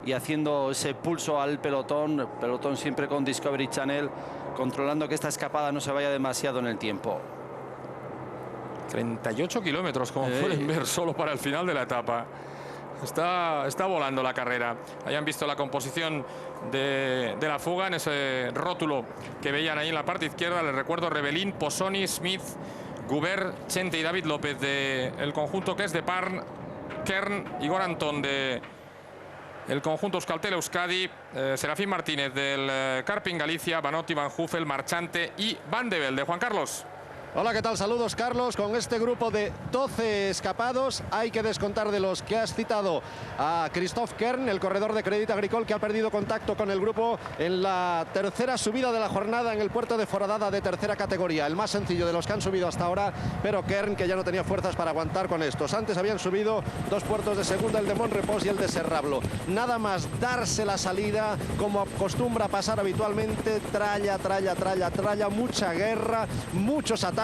y haciendo ese pulso al pelotón, siempre con Discovery Channel, controlando que esta escapada no se vaya demasiado en el tiempo. 38 kilómetros, como pueden ver, solo para el final de la etapa. Está volando la carrera. Hayan visto la composición de la fuga en ese rótulo que veían ahí en la parte izquierda. Les recuerdo: Rebellín, Posoni, Smith, Gubert, Chente y David López del conjunto Kles de Parn, Kern, Igor Antón de el conjunto Euskaltel Euskadi, Serafín Martínez del Karpin Galicia, Banotti, Van Hufel, Marchante y Van de Velde. Juan Carlos. Hola, ¿qué tal? Saludos, Carlos. Con este grupo de 12 escapados hay que descontar de los que has citado a Christophe Kern, el corredor de Crédit Agricole, que ha perdido contacto con el grupo en la tercera subida de la jornada en el puerto de Foradada de tercera categoría, el más sencillo de los que han subido hasta ahora, pero Kern que ya no tenía fuerzas para aguantar con estos. Antes habían subido dos puertos de segunda, el de Monrepos y el de Serrablo. Nada más darse la salida, como acostumbra pasar habitualmente, tralla, mucha guerra, muchos ataques,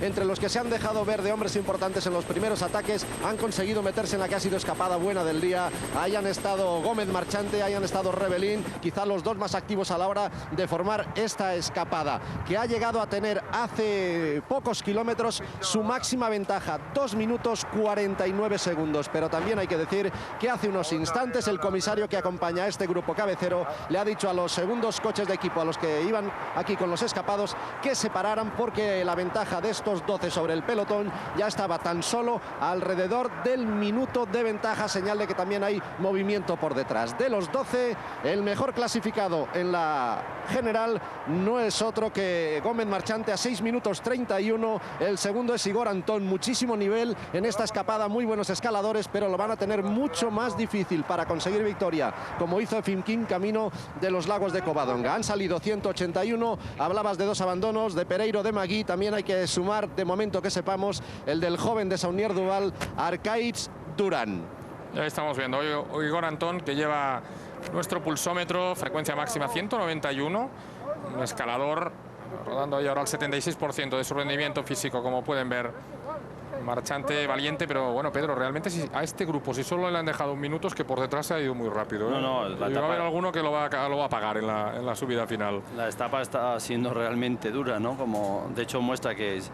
entre los que se han dejado ver de hombres importantes en los primeros ataques. Han conseguido meterse en la que ha sido escapada buena del día. Hayan estado Gómez Marchante, hayan estado Rebellín, quizá los dos más activos a la hora de formar esta escapada, que ha llegado a tener hace pocos kilómetros su máxima ventaja, 2 minutos 49 segundos. Pero también hay que decir que hace unos instantes el comisario que acompaña a este grupo cabecero le ha dicho a los segundos coches de equipo, a los que iban aquí con los escapados, que se pararan, porque la ventaja de estos 12 sobre el pelotón ya estaba tan solo alrededor del minuto de ventaja, señal de que también hay movimiento por detrás. De los 12, el mejor clasificado en la general no es otro que Gómez Marchante a 6 minutos 31. El segundo es Igor Antón. Muchísimo nivel en esta escapada, muy buenos escaladores, pero lo van a tener mucho más difícil para conseguir victoria, como hizo Efimkin camino de los lagos de Covadonga. Han salido 181, hablabas de dos abandonos, de Pereiro, de Magui. También hay que sumar, de momento que sepamos, el del joven de Saunier Duval, Arkaitz Duran. Ya estamos viendo hoy Igor Antón, que lleva nuestro pulsómetro, frecuencia máxima 191, un escalador rodando ahí ahora al 76% de su rendimiento físico, como pueden ver. Marchante, valiente, pero bueno, Pedro, realmente a este grupo, si solo le han dejado un minuto, es que por detrás se ha ido muy rápido. Y va a haber alguno que lo va a pagar en la subida final. La etapa está siendo realmente dura, ¿no? Como de hecho muestra que es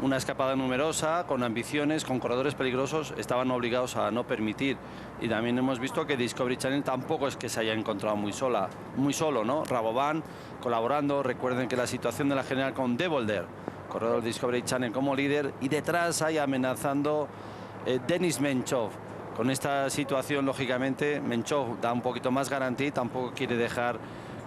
una escapada numerosa, con ambiciones, con corredores peligrosos, estaban obligados a no permitir. Y también hemos visto que Discovery Channel tampoco es que se haya encontrado muy solo, ¿no? Rabobank colaborando. Recuerden que la situación de la general con De Volder, corredor Discovery Channel como líder, y detrás hay amenazando Denis Menchov. Con esta situación, lógicamente, Menchov da un poquito más garantía y tampoco quiere dejar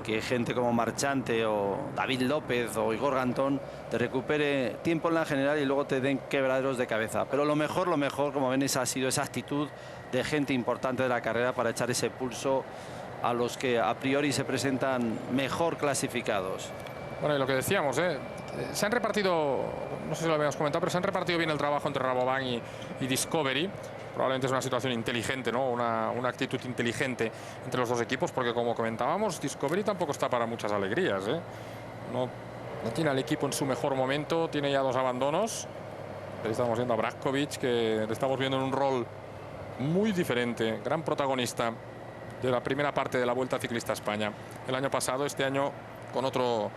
que gente como Marchante o David López o Igor Antón te recupere tiempo en la general y luego te den quebraderos de cabeza. Pero lo mejor, como ven, ha sido esa actitud de gente importante de la carrera para echar ese pulso a los que a priori se presentan mejor clasificados. Bueno, y lo que decíamos, se han repartido, no sé si lo habíamos comentado, pero se han repartido bien el trabajo entre Rabobank y Discovery. Probablemente es una situación inteligente, ¿no? Una actitud inteligente entre los dos equipos, porque como comentábamos, Discovery tampoco está para muchas alegrías, No tiene al equipo en su mejor momento, tiene ya 2 abandonos. Ahí estamos viendo a Brajkovic, que le estamos viendo en un rol muy diferente, gran protagonista de la primera parte de la Vuelta Ciclista a España el año pasado. Este año con otro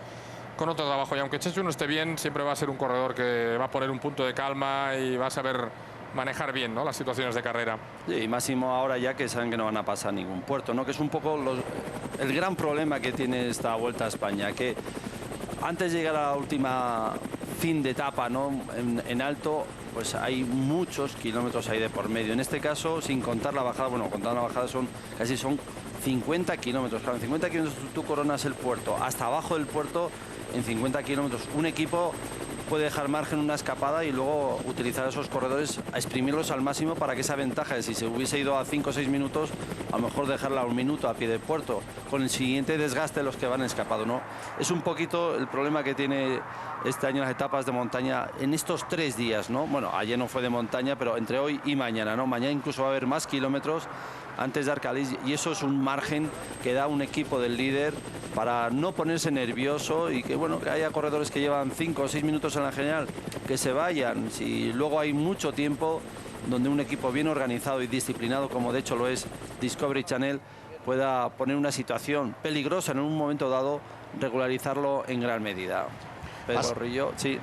trabajo, y aunque Chechu no esté bien, siempre va a ser un corredor que va a poner un punto de calma y va a saber manejar bien, ¿no?, las situaciones de carrera. Sí, máximo ahora ya que saben que no van a pasar ningún puerto, ¿no? Que es un poco el gran problema que tiene esta Vuelta a España, que antes de llegar a la última fin de etapa, ¿no?, en alto, pues hay muchos kilómetros ahí de por medio. En este caso, sin contar la bajada, bueno, contando la bajada son 50 kilómetros. Claro, en 50 kilómetros tú coronas el puerto. Hasta abajo del puerto, en 50 kilómetros, un equipo puede dejar margen una escapada y luego utilizar esos corredores a exprimirlos al máximo para que esa ventaja de si se hubiese ido a 5 o 6 minutos, a lo mejor dejarla a 1 minuto a pie de puerto, con el siguiente desgaste de los que van escapado, ¿no? Es un poquito el problema que tiene este año las etapas de montaña en estos 3 días, ¿no? Bueno, ayer no fue de montaña, pero entre hoy y mañana, ¿no? Mañana incluso va a haber más kilómetros antes de Arcalís, y eso es un margen que da un equipo del líder para no ponerse nervioso y que, bueno, que haya corredores que llevan 5 o 6 minutos en la general, que se vayan. Si luego hay mucho tiempo donde un equipo bien organizado y disciplinado, como de hecho lo es Discovery Channel, pueda poner una situación peligrosa en un momento dado, regularizarlo en gran medida. Pedro Rillo, sí.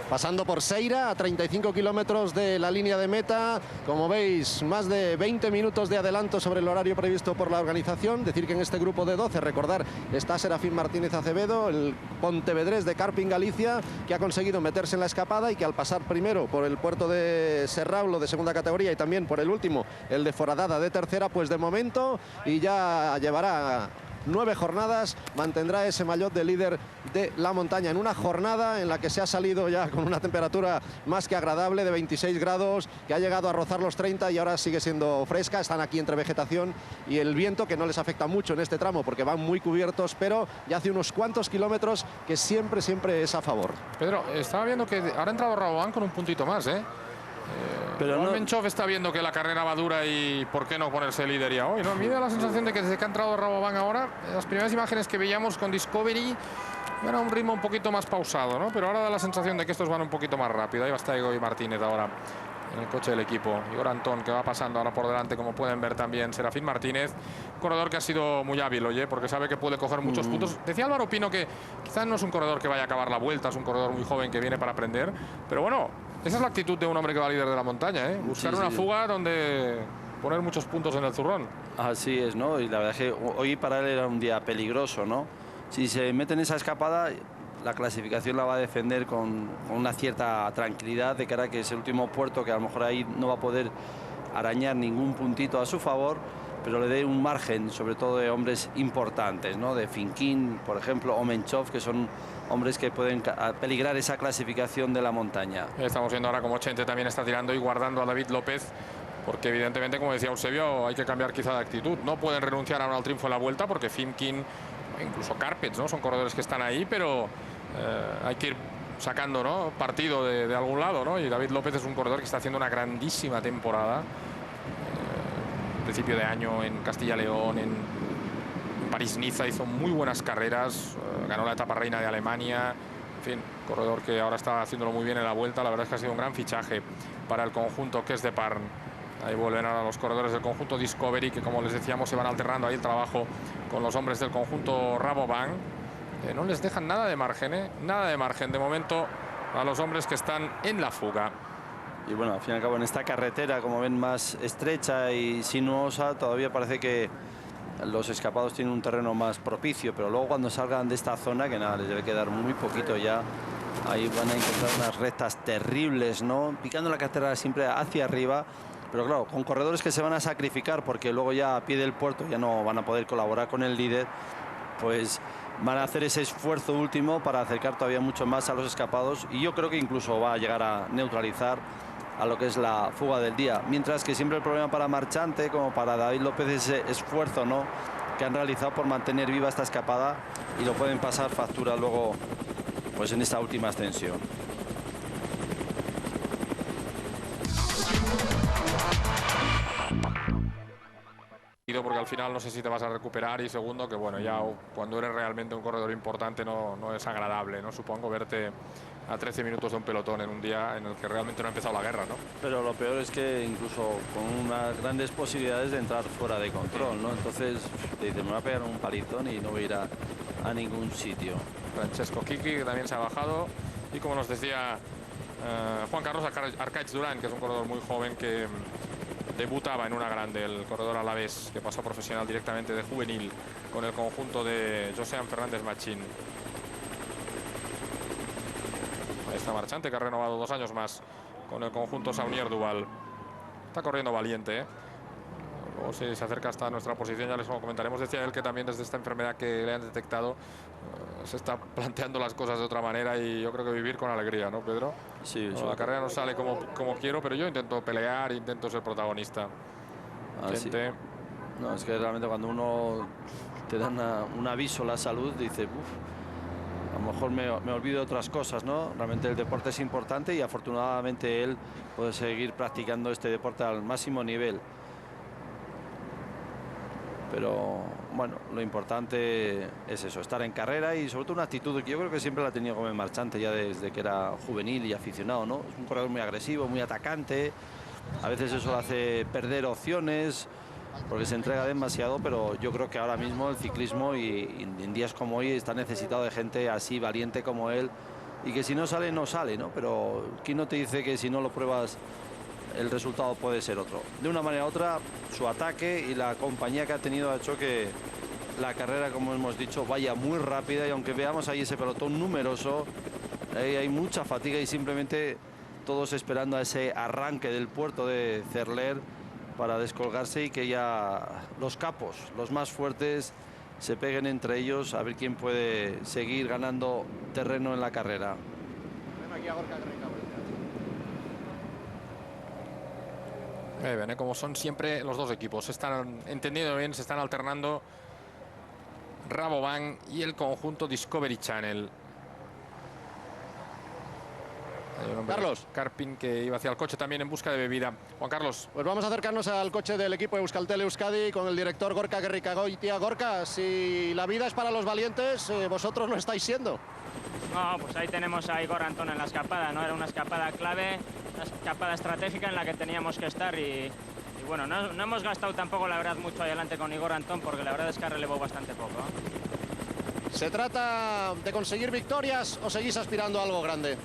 Pasando por Seira, a 35 kilómetros de la línea de meta. Como veis, más de 20 minutos de adelanto sobre el horario previsto por la organización. Decir que en este grupo de 12, recordar, está Serafín Martínez Acevedo, el pontevedrés de Karpin Galicia, que ha conseguido meterse en la escapada y que al pasar primero por el puerto de Serraulo de segunda categoría y también por el último, el de Foradada de tercera, pues de momento, y ya llevará 9 jornadas, mantendrá ese maillot de líder de la montaña en una jornada en la que se ha salido ya con una temperatura más que agradable de 26 grados, que ha llegado a rozar los 30 y ahora sigue siendo fresca. Están aquí entre vegetación y el viento, que no les afecta mucho en este tramo porque van muy cubiertos, pero ya hace unos cuantos kilómetros que siempre es a favor. Pedro, estaba viendo que ahora ha entrado Rabobank con un puntito más, ¿eh? Pero no... Menchov está viendo que la carrera va dura y por qué no ponerse líder ya hoy, ¿no? Me da la sensación de que desde que ha entrado Rabobank ahora, las primeras imágenes que veíamos con Discovery era un ritmo un poquito más pausado, ¿no? Pero ahora da la sensación de que estos van un poquito más rápido. Ahí va estar Igor Martínez ahora en el coche del equipo. Igor Antón, que va pasando ahora por delante, como pueden ver también Serafín Martínez. Un corredor que ha sido muy hábil, oye, porque sabe que puede coger muchos puntos. Decía Álvaro Pino que quizás no es un corredor que vaya a acabar la vuelta, es un corredor muy joven que viene para aprender. Pero bueno, esa es la actitud de un hombre que va líder de la montaña, ¿eh? Buscar una fuga donde poner muchos puntos en el zurrón. Así es, ¿no? Y la verdad es que hoy para él era un día peligroso, ¿no? Si se mete en esa escapada, la clasificación la va a defender con una cierta tranquilidad de cara a que es el último puerto, que a lo mejor ahí no va a poder arañar ningún puntito a su favor, pero le dé un margen, sobre todo de hombres importantes, ¿no? De Finkin, por ejemplo, o Menchov, que son hombres que pueden peligrar esa clasificación de la montaña. Estamos viendo ahora como Chente también está tirando y guardando a David López, porque evidentemente, como decía Eusebio, hay que cambiar quizá de actitud. No pueden renunciar ahora al triunfo en la vuelta, porque Finkin, incluso Carpets, ¿no? Son corredores que están ahí, pero hay que ir sacando, ¿no? Partido de algún lado, ¿no? Y David López es un corredor que está haciendo una grandísima temporada. Principio de año en Castilla-León, en París-Niza hizo muy buenas carreras, ganó la etapa reina de Alemania. En fin, corredor que ahora está haciéndolo muy bien en la vuelta. La verdad es que ha sido un gran fichaje para el conjunto que es de Parn. Ahí vuelven ahora los corredores del conjunto Discovery, que como les decíamos se van alternando ahí el trabajo con los hombres del conjunto Rabobank. No les dejan nada de margen, nada de margen de momento a los hombres que están en la fuga. Y bueno, al fin y al cabo en esta carretera, como ven, más estrecha y sinuosa, todavía parece que los escapados tienen un terreno más propicio, pero luego cuando salgan de esta zona, que nada, les debe quedar muy poquito ya, ahí van a encontrar unas rectas terribles, ¿no? Picando la carretera siempre hacia arriba, pero claro, con corredores que se van a sacrificar porque luego ya a pie del puerto ya no van a poder colaborar con el líder, pues van a hacer ese esfuerzo último para acercar todavía mucho más a los escapados, y yo creo que incluso va a llegar a neutralizar a lo que es la fuga del día. Mientras que siempre el problema para Marchante, como para David López, es ese esfuerzo, ¿no?, que han realizado por mantener viva esta escapada, y lo pueden pasar factura luego pues en esta última ascensión. Porque al final no sé si te vas a recuperar, y segundo que bueno, ya cuando eres realmente un corredor importante no es agradable, ¿no? Supongo verte a 13 minutos de un pelotón en un día en el que realmente no ha empezado la guerra, ¿no? Pero lo peor es que incluso con unas grandes posibilidades de entrar fuera de control, ¿no? Entonces te dicen, me voy a pegar un palizón y no voy a ir a ningún sitio. Francesco Kiki, que también se ha bajado, y como nos decía Juan Carlos Arcaich Durán, que es un corredor muy joven que debutaba en una grande, el corredor alavés, que pasó profesional directamente de juvenil con el conjunto de Josean Fernández Machín. Ahí está Marchante, que ha renovado 2 años más con el conjunto Saunier Duval. Está corriendo valiente, ¿eh? Luego si se acerca hasta nuestra posición ya les comentaremos. Decía él que también desde esta enfermedad que le han detectado se está planteando las cosas de otra manera, y yo creo que vivir con alegría, ¿no, Pedro? Sí, la carrera no sale como quiero, pero yo intento pelear, intento ser protagonista. Sí. No, es que realmente cuando uno te da un aviso a la salud, dice, uff, a lo mejor me olvido de otras cosas, ¿no? Realmente el deporte es importante, y afortunadamente él puede seguir practicando este deporte al máximo nivel. Pero bueno, lo importante es eso, estar en carrera, y sobre todo una actitud que yo creo que siempre la ha tenido Gómez Marchante ya desde que era juvenil y aficionado, ¿no? Es un corredor muy agresivo, muy atacante, a veces eso le hace perder opciones, porque se entrega demasiado, pero yo creo que ahora mismo el ciclismo y en días como hoy está necesitado de gente así valiente como él, y que si no sale, no sale, ¿no? Pero ¿quién no te dice que si no lo pruebas el resultado puede ser otro? De una manera u otra, su ataque y la compañía que ha tenido ha hecho que la carrera, como hemos dicho, vaya muy rápida, y aunque veamos ahí ese pelotón numeroso, hay mucha fatiga y simplemente todos esperando a ese arranque del puerto de Cerler para descolgarse y que ya los capos, los más fuertes, se peguen entre ellos a ver quién puede seguir ganando terreno en la carrera. Ven, como son siempre los dos equipos, se están entendiendo bien, se están alternando Rabobank y el conjunto Discovery Channel. Carlos. Karpin, que iba hacia el coche también en busca de bebida. Juan Carlos. Pues vamos a acercarnos al coche del equipo Euskaltel Euskadi con el director Gorka Gerrikagoitia. Gorka, si la vida es para los valientes, vosotros lo estáis siendo. No, pues ahí tenemos a Igor Antón en la escapada, ¿no? Era una escapada clave, una escapada estratégica en la que teníamos que estar y bueno, no hemos gastado tampoco, la verdad, mucho adelante con Igor Antón, porque la verdad es que ha relevado bastante poco, ¿eh? ¿Se trata de conseguir victorias o seguís aspirando a algo grande?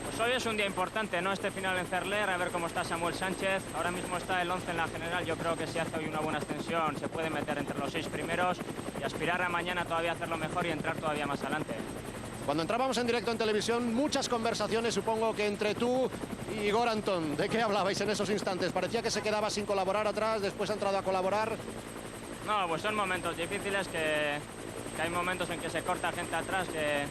Pues hoy es un día importante, ¿no? Este final en Cerler, a ver cómo está Samuel Sánchez. Ahora mismo está el 11 en la general. Yo creo que si hace hoy una buena extensión se puede meter entre los 6 primeros y aspirar a mañana todavía a hacerlo mejor y entrar todavía más adelante. Cuando entrábamos en directo en televisión, muchas conversaciones, supongo que entre tú y Igor Antón. ¿De qué hablabais en esos instantes? Parecía que se quedaba sin colaborar atrás, después ha entrado a colaborar. No, pues son momentos difíciles, que hay momentos en que se corta gente atrás, que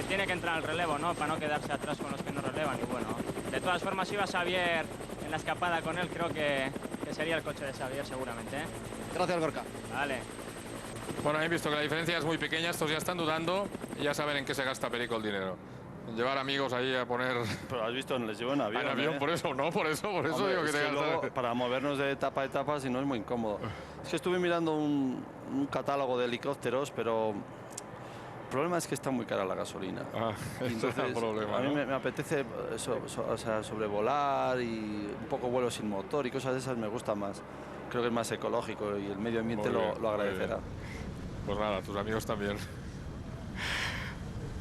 tiene que entrar al relevo, ¿no? Para no quedarse atrás con los que no relevan. Y bueno, de todas formas, iba Xavier en la escapada con él, creo que sería el coche de Xavier seguramente, ¿eh? Gracias, Gorka. Vale. Bueno, he visto que la diferencia es muy pequeña, estos ya están dudando y ya saben en qué se gasta Perico el dinero. Llevar amigos ahí a poner... Pero has visto, les llevo en avión. En avión, por eso, no, por eso Hombre, digo que es que luego, te para movernos de etapa a etapa, si no es muy incómodo. Es que estuve mirando un catálogo de helicópteros, pero el problema es que está muy cara la gasolina. Ese es el problema, a mí ¿no? me apetece o sea, sobrevolar y un poco vuelo sin motor y cosas de esas me gustan más. Creo que es más ecológico y el medio ambiente Muy bien, lo agradecerá. Pues nada, tus amigos también.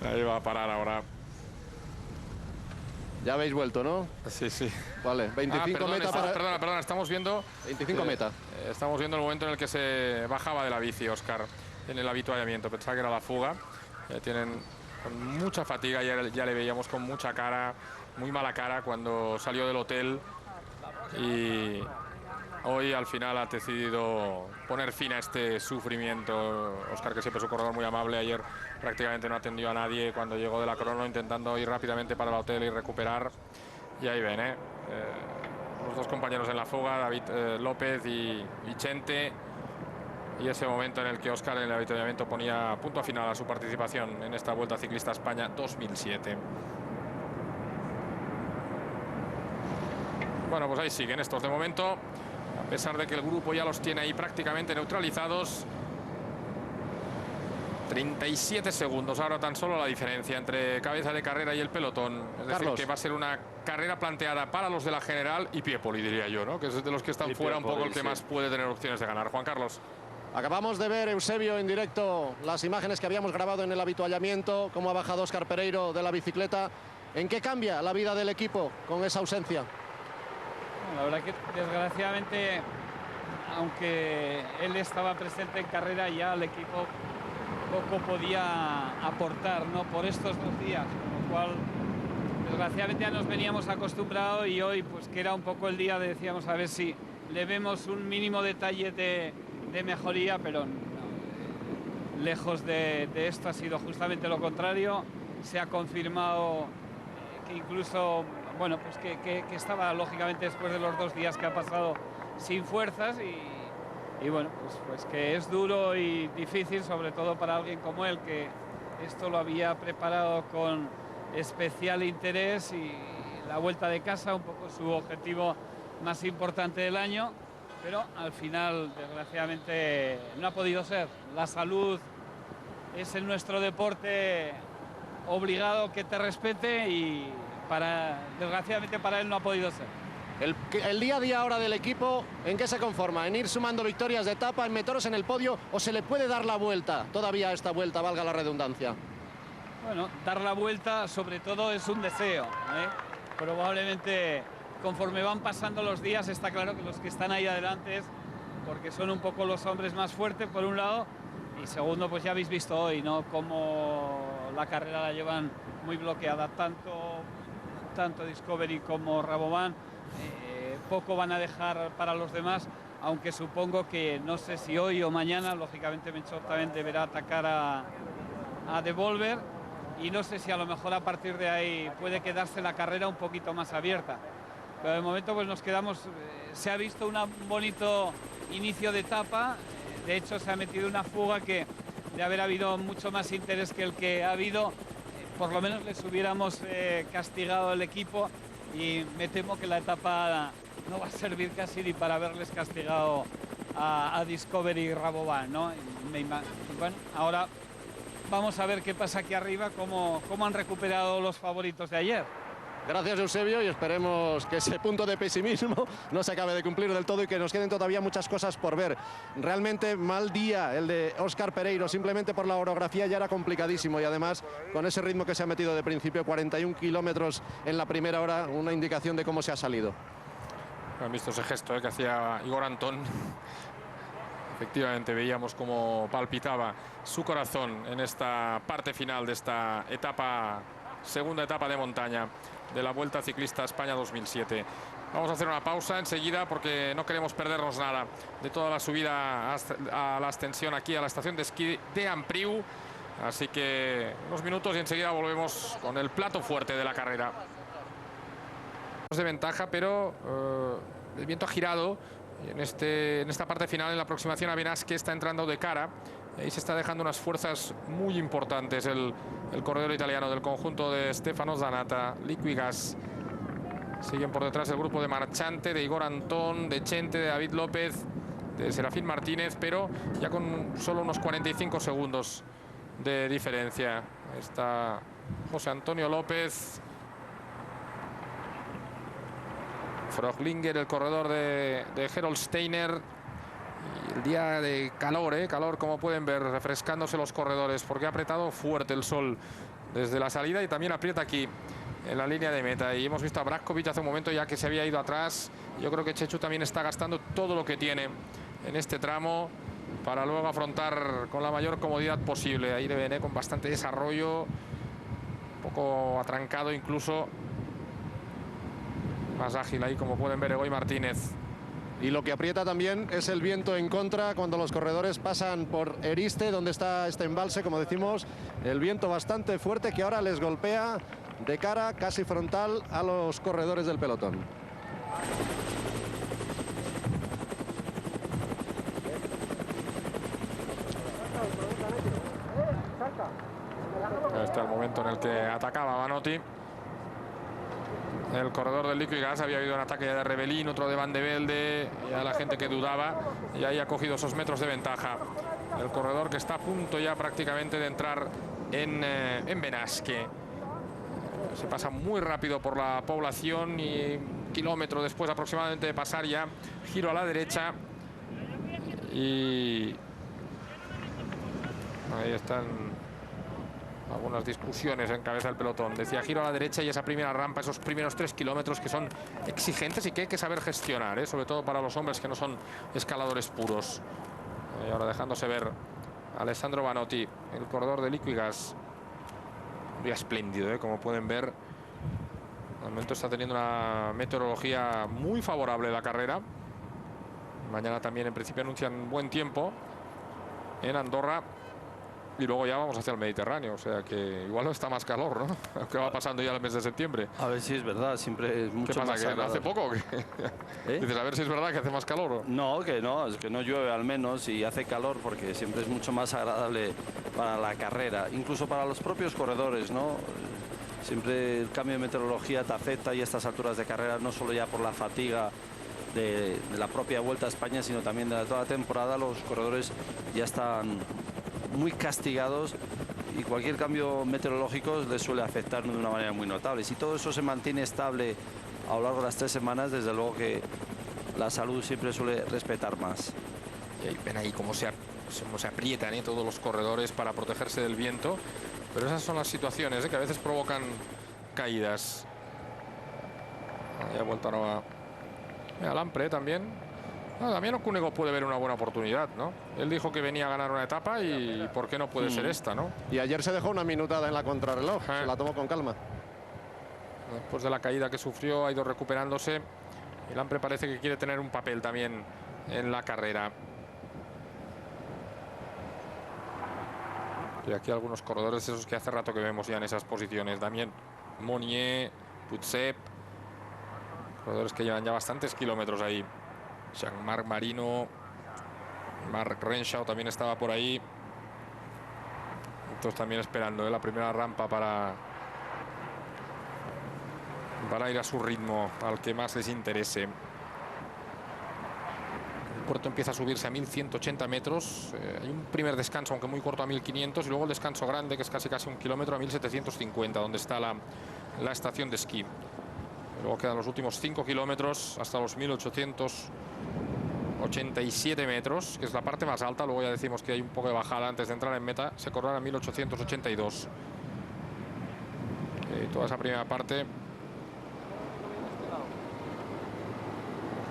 Ahí va a parar ahora. Ya habéis vuelto, ¿no? Sí, sí. Vale, 25 meta para... Perdona, estamos viendo... 25 meta. Estamos viendo el momento en el que se bajaba de la bici, Óscar, en el avituallamiento. Pensaba que era la fuga. Tienen con mucha fatiga, ya le veíamos con mucha cara, muy mala cara cuando salió del hotel. Y hoy al final ha decidido poner fin a este sufrimiento. Óscar, que siempre es un corredor muy amable, ayer prácticamente no atendió a nadie cuando llegó de la crono, intentando ir rápidamente para el hotel y recuperar. Y ahí ven, los dos compañeros en la fuga, David López y Vicente. Y ese momento en el que Óscar en el avituallamiento ponía punto final a su participación en esta Vuelta Ciclista a España 2007. Bueno, pues ahí siguen estos de momento, a pesar de que el grupo ya los tiene ahí prácticamente neutralizados. 37 segundos, ahora tan solo la diferencia entre cabeza de carrera y el pelotón. Es decir, que va a ser una carrera planteada para los de la general y Piepoli, diría yo, ¿no? Que es de los que están fuera un poco el que más puede tener opciones de ganar. Juan Carlos. Acabamos de ver, Eusebio, en directo las imágenes que habíamos grabado en el avituallamiento, cómo ha bajado Óscar Pereiro de la bicicleta. ¿En qué cambia la vida del equipo con esa ausencia? La verdad que desgraciadamente, aunque él estaba presente en carrera, ya el equipo poco podía aportar, ¿no? Por estos 2 días, con lo cual desgraciadamente ya nos veníamos acostumbrados y hoy pues que era un poco el día de, decíamos, a ver si le vemos un mínimo detalle de mejoría, pero no, lejos de esto ha sido justamente lo contrario. Se ha confirmado que incluso, bueno, pues que estaba lógicamente después de los 2 días que ha pasado sin fuerzas y bueno, pues que es duro y difícil, sobre todo para alguien como él, que esto lo había preparado con especial interés y la vuelta de casa, un poco su objetivo más importante del año, pero al final, desgraciadamente, no ha podido ser. La salud es en nuestro deporte obligado que te respete y desgraciadamente para él no ha podido ser. El día a día ahora del equipo, ¿en qué se conforma? ¿En ir sumando victorias de etapa, en meteros en el podio, o se le puede dar la vuelta todavía a esta vuelta, valga la redundancia? Bueno, dar la vuelta sobre todo es un deseo, ¿eh? Probablemente conforme van pasando los días está claro que los que están ahí adelante, porque son un poco los hombres más fuertes por un lado, y segundo, pues ya habéis visto hoy, ¿no?, cómo la carrera la llevan muy bloqueada, tanto Discovery como Rabobank. Poco van a dejar para los demás, aunque supongo que no sé si hoy o mañana, lógicamente Menchov también deberá atacar a Devolver, y no sé si a lo mejor a partir de ahí puede quedarse la carrera un poquito más abierta. Pero de momento pues nos quedamos, se ha visto un bonito inicio de etapa, de hecho se ha metido una fuga que de haber habido mucho más interés que el que ha habido, por lo menos les hubiéramos castigado el equipo, y me temo que la etapa no va a servir casi ni para haberles castigado a Discovery y Rabobank, ¿no? Bueno, ahora vamos a ver qué pasa aquí arriba, cómo han recuperado los favoritos de ayer. Gracias, Eusebio, y esperemos que ese punto de pesimismo no se acabe de cumplir del todo y que nos queden todavía muchas cosas por ver. Realmente mal día el de Óscar Pereiro, simplemente por la orografía ya era complicadísimo, y además con ese ritmo que se ha metido de principio, 41 kilómetros en la primera hora, una indicación de cómo se ha salido. Han visto ese gesto que hacía Igor Antón. Efectivamente veíamos cómo palpitaba su corazón en esta parte final de esta etapa, segunda etapa de montaña de la Vuelta Ciclista España 2007. Vamos a hacer una pausa enseguida porque no queremos perdernos nada de toda la subida a la ascensión aquí a la estación de esquí de Ampriu. Así que unos minutos y enseguida volvemos con el plato fuerte de la carrera. De ventaja, pero el viento ha girado y en esta parte final, en la aproximación a Benasque, está entrando de cara. Ahí se está dejando unas fuerzas muy importantes el corredor italiano del conjunto de Stefano Zanata. Liquigas siguen por detrás el grupo de Marchante, de Igor Antón, de Chente, de David López, de Serafín Martínez, pero ya con solo unos 45 segundos de diferencia. Está José Antonio López, Froglinger, el corredor de Herold Steiner. Y el día de calor, calor, como pueden ver, refrescándose los corredores, porque ha apretado fuerte el sol desde la salida y también aprieta aquí en la línea de meta. Y hemos visto a Brajkovic hace un momento ya que se había ido atrás. Yo creo que Chechu también está gastando todo lo que tiene en este tramo para luego afrontar con la mayor comodidad posible. Ahí le viene con bastante desarrollo, un poco atrancado incluso. Más ágil ahí, como pueden ver, Egoy Martínez. Y lo que aprieta también es el viento en contra cuando los corredores pasan por Eriste, donde está este embalse, como decimos, el viento bastante fuerte que ahora les golpea de cara, casi frontal, a los corredores del pelotón. Este es el momento en el que atacaba Vanotti. El corredor del Liquigas. Había habido un ataque de Rebellín, otro de Van de Velde, ya la gente que dudaba, y ahí ha cogido esos metros de ventaja el corredor, que está a punto ya prácticamente de entrar en Benasque. Se pasa muy rápido por la población y un kilómetro después aproximadamente de pasar ya giro a la derecha, y ahí están algunas discusiones en cabeza del pelotón. Decía giro a la derecha, y esa primera rampa, esos primeros 3 kilómetros que son exigentes y que hay que saber gestionar, sobre todo para los hombres que no son escaladores puros. Y ahora dejándose ver Alessandro Vanotti, el corredor de Liquigas. Un día espléndido, como pueden ver. Al momento está teniendo una meteorología muy favorable la carrera. Mañana también en principio anuncian buen tiempo en Andorra. Y luego ya vamos hacia el Mediterráneo, o sea que igual no está más calor, ¿no? Aunque va pasando ya el mes de septiembre. A ver si es verdad, siempre es mucho ¿Qué pasa, más que agradable. hace poco? Dices, a ver si es verdad que hace más calor. No, es que no llueve al menos y hace calor, porque siempre es mucho más agradable para la carrera, incluso para los propios corredores, ¿no? Siempre el cambio de meteorología te afecta, y a estas alturas de carrera, no solo ya por la fatiga de la propia Vuelta a España, sino también de toda la temporada, los corredores ya están muy castigados, y cualquier cambio meteorológico les suele afectar de una manera muy notable. Si todo eso se mantiene estable a lo largo de las 3 semanas, desde luego que la salud siempre suele respetar más. Y ahí ven ahí cómo se aprietan todos los corredores para protegerse del viento. Pero esas son las situaciones que a veces provocan caídas. Ya ha vuelto ahora a Lampre también. También Cunego puede ver una buena oportunidad, ¿no? Él dijo que venía a ganar una etapa y ¿por qué no puede ser esta, no? Y ayer se dejó una minutada en la contrarreloj, se la tomó con calma. Después de la caída que sufrió ha ido recuperándose. Y Lampre parece que quiere tener un papel también en la carrera. Y aquí algunos corredores esos que hace rato que vemos ya en esas posiciones. Damien Monnier, Putzep. Corredores que llevan ya bastantes kilómetros ahí. Jean-Marc Marino. Marc Renshaw también estaba por ahí. Estos también esperando la primera rampa para ir a su ritmo, al que más les interese. El puerto empieza a subirse a 1180 metros. Hay un primer descanso, aunque muy corto, a 1500, y luego el descanso grande, que es casi 1 kilómetro, a 1750, donde está la estación de esquí. Luego quedan los últimos 5 kilómetros hasta los 1887 metros, que es la parte más alta. Luego ya decimos que hay un poco de bajada antes de entrar en meta. Se correrá a 1882. Toda esa primera parte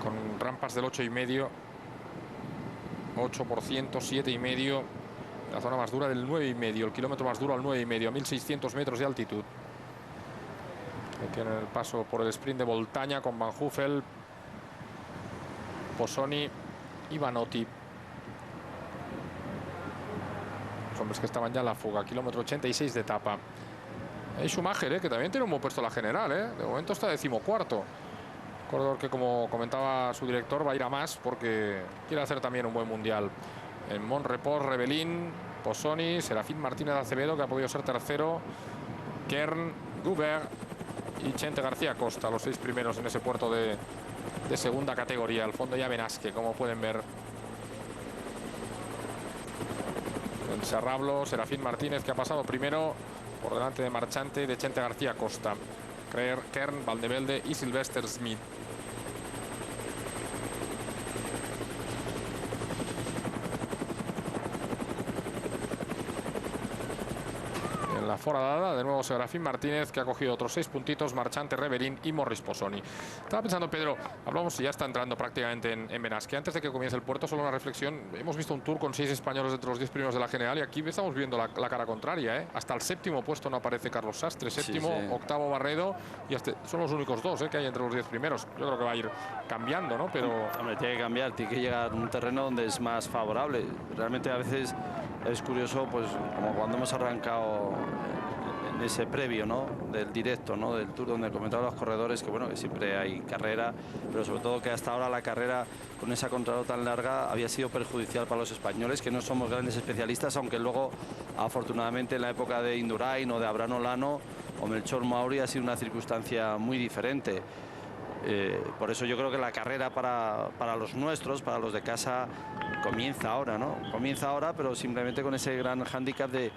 con rampas del 8,5, 8%, 7,5. La zona más dura del 9,5, el kilómetro más duro al 9,5, a 1600 metros de altitud. Aquí tienen el paso por el sprint de Voltaña con Van Huffel, Posoni y Vanotti. Los hombres que estaban ya en la fuga. Kilómetro 86 de etapa. Hay Schumacher, que también tiene un buen puesto en la general. De momento está 14º. Corredor que, como comentaba su director, va a ir a más porque quiere hacer también un buen mundial. En Monrepos, Rebellín, Posoni, Serafín Martínez Acevedo, que ha podido ser tercero, Kern, Gubert y Chente García Costa, los 6 primeros en ese puerto de segunda categoría. Al fondo ya Benasque, como pueden ver. En Serrablo, Serafín Martínez, que ha pasado primero por delante de Marchante y de Chente García Costa. Kern, Valdevelde y Sylvester Smith. En la foradada, de nuevo Serafín Martínez, que ha cogido otros 6 puntitos, Marchante, Reverín y Morris Posoni. Estaba pensando, Pedro, hablamos, ya está entrando prácticamente en Benasque. Antes de que comience el puerto, solo una reflexión. Hemos visto un tour con 6 españoles entre los 10 primeros de la general y aquí estamos viendo la cara contraria. Hasta el 7º puesto no aparece Carlos Sastre, 7º, 8º Barredo, y son los únicos 2 que hay entre los 10 primeros. Yo creo que va a ir cambiando, ¿no? Pero hombre, tiene que cambiar, tiene que llegar a un terreno donde es más favorable. Realmente a veces es curioso, pues como cuando hemos arrancado en ese previo, ¿no?, del directo, ¿no?, del tour, donde comentaban los corredores que bueno, que siempre hay carrera, pero sobre todo que hasta ahora la carrera con esa contrarreloj tan larga había sido perjudicial para los españoles, que no somos grandes especialistas, aunque luego afortunadamente en la época de Indurain o de Abraham Olano o Melchor Mauri ha sido una circunstancia muy diferente. Por eso yo creo que la carrera para los nuestros, para los de casa, comienza ahora, ¿no? Comienza ahora, pero simplemente con ese gran hándicap de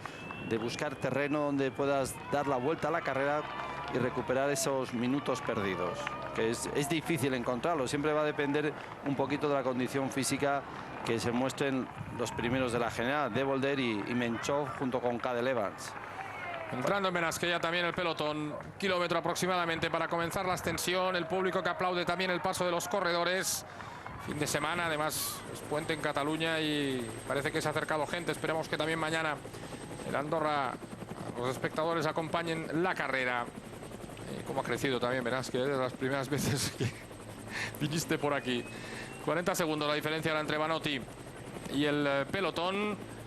buscar terreno donde puedas dar la vuelta a la carrera y recuperar esos minutos perdidos, que es difícil encontrarlo. Siempre va a depender un poquito de la condición física que se muestren los primeros de la general, De Volder y Menchov junto con Cadel Evans. Entrando en Benasque ya también el pelotón, kilómetro aproximadamente para comenzar la ascensión. El público que aplaude también el paso de los corredores. Fin de semana, además es puente en Cataluña y parece que se ha acercado gente. Esperemos que también mañana en Andorra los espectadores acompañen la carrera. Cómo ha crecido también Benasque desde las primeras veces que viniste por aquí. 40 segundos la diferencia era entre Vanotti y el pelotón,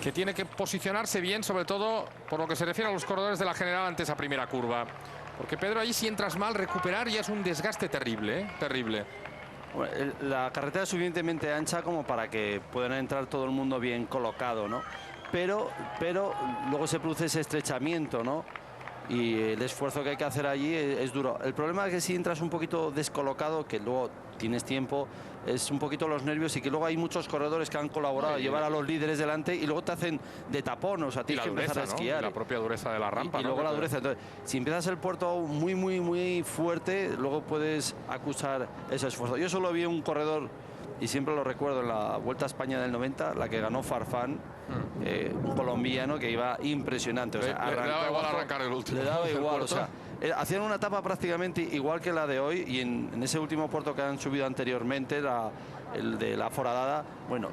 que tiene que posicionarse bien, sobre todo por lo que se refiere a los corredores de la general ante esa primera curva. Porque, Pedro, ahí si entras mal, recuperar ya es un desgaste terrible, terrible. La carretera es suficientemente ancha como para que puedan entrar todo el mundo bien colocado, ¿no? Pero luego se produce ese estrechamiento, ¿no? Y el esfuerzo que hay que hacer allí es duro. El problema es que si entras un poquito descolocado, que luego tienes tiempo. Es un poquito los nervios y que luego hay muchos corredores que han colaborado a llevar a los líderes delante y luego te hacen de tapón, o sea, tienes que empezar a esquiar. La propia dureza de la rampa. Y luego la dureza. Entonces, si empiezas el puerto muy fuerte, luego puedes acusar ese esfuerzo. Yo solo vi un corredor, y siempre lo recuerdo, en la Vuelta a España del 90, la que ganó Farfán, un colombiano que iba impresionante. O sea, le daba igual arrancar el último. Le daba igual, o sea, hacían una etapa prácticamente igual que la de hoy, y en ese último puerto que han subido anteriormente, el de la Foradada, bueno,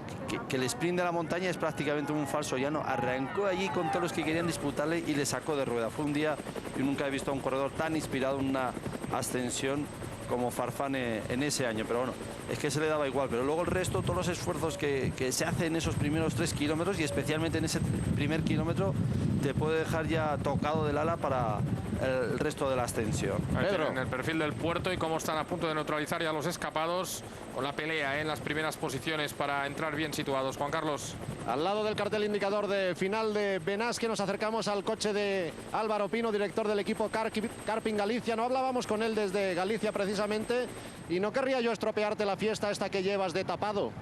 que el sprint de la montaña es prácticamente un falso llano. Arrancó allí con todos los que querían disputarle y le sacó de rueda. Fue un día, yo nunca he visto a un corredor tan inspirado en una ascensión como Farfán en ese año, pero bueno, es que se le daba igual. Pero luego el resto, todos los esfuerzos que se hacen en esos primeros 3 kilómetros, y especialmente en ese primer kilómetro, te puede dejar ya tocado del ala para el resto de la ascensión. Pedro, en el perfil del puerto y cómo están a punto de neutralizar ya los escapados, con la pelea en las primeras posiciones para entrar bien situados. Juan Carlos. Al lado del cartel indicador de final de Benasque nos acercamos al coche de Álvaro Pino, director del equipo Karpin Galicia. No hablábamos con él desde Galicia precisamente, y no querría yo estropearte la fiesta esta que llevas de tapado.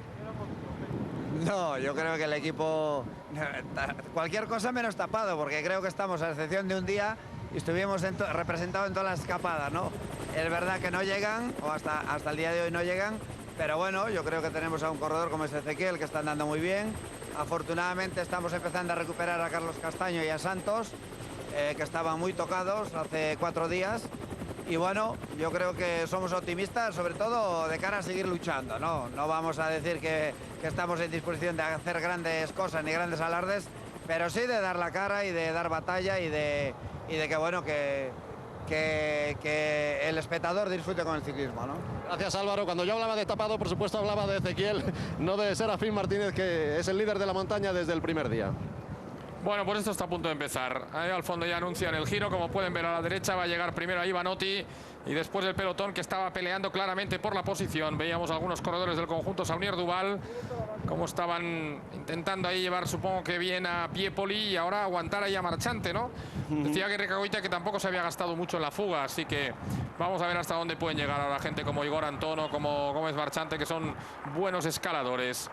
No, yo creo que el equipo, cualquier cosa menos tapado, porque creo que estamos, a excepción de un día, y estuvimos representados en todas las escapadas, ¿no? Es verdad que no llegan, o hasta el día de hoy no llegan, pero bueno, yo creo que tenemos a un corredor como es Ezequiel, que está andando muy bien. Afortunadamente estamos empezando a recuperar a Carlos Castaño y a Santos, que estaban muy tocados hace 4 días. Y bueno, yo creo que somos optimistas, sobre todo de cara a seguir luchando, ¿no? No vamos a decir que estamos en disposición de hacer grandes cosas ni grandes alardes, pero sí de dar la cara y de dar batalla y de que, bueno, que el espectador disfrute con el ciclismo, ¿no? Gracias, Álvaro. Cuando yo hablaba de tapado, por supuesto hablaba de Ezequiel, no de Serafín Martínez, que es el líder de la montaña desde el primer día. Bueno, pues esto está a punto de empezar. Ahí al fondo ya anuncian el giro. Como pueden ver, a la derecha va a llegar primero a Ivanotti y después el pelotón, que estaba peleando claramente por la posición. Veíamos algunos corredores del conjunto Saunier Duval como estaban intentando ahí llevar, supongo que bien, a Piepoli, y ahora aguantar ahí a Marchante, ¿no? Decía que Recagoita que tampoco se había gastado mucho en la fuga, así que vamos a ver hasta dónde pueden llegar ahora gente como Igor Antono, como Gómez Marchante, que son buenos escaladores.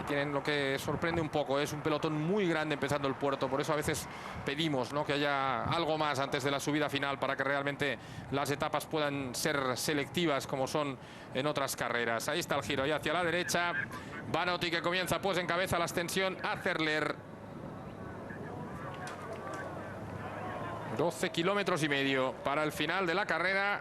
Tienen lo que sorprende un poco, es un pelotón muy grande empezando el puerto, por eso a veces pedimos, ¿no?, que haya algo más antes de la subida final para que realmente las etapas puedan ser selectivas como son en otras carreras. Ahí está el giro, ahí hacia la derecha, Vanotti, que comienza pues encabeza la ascensión a Cerler. 12 kilómetros y medio para el final de la carrera.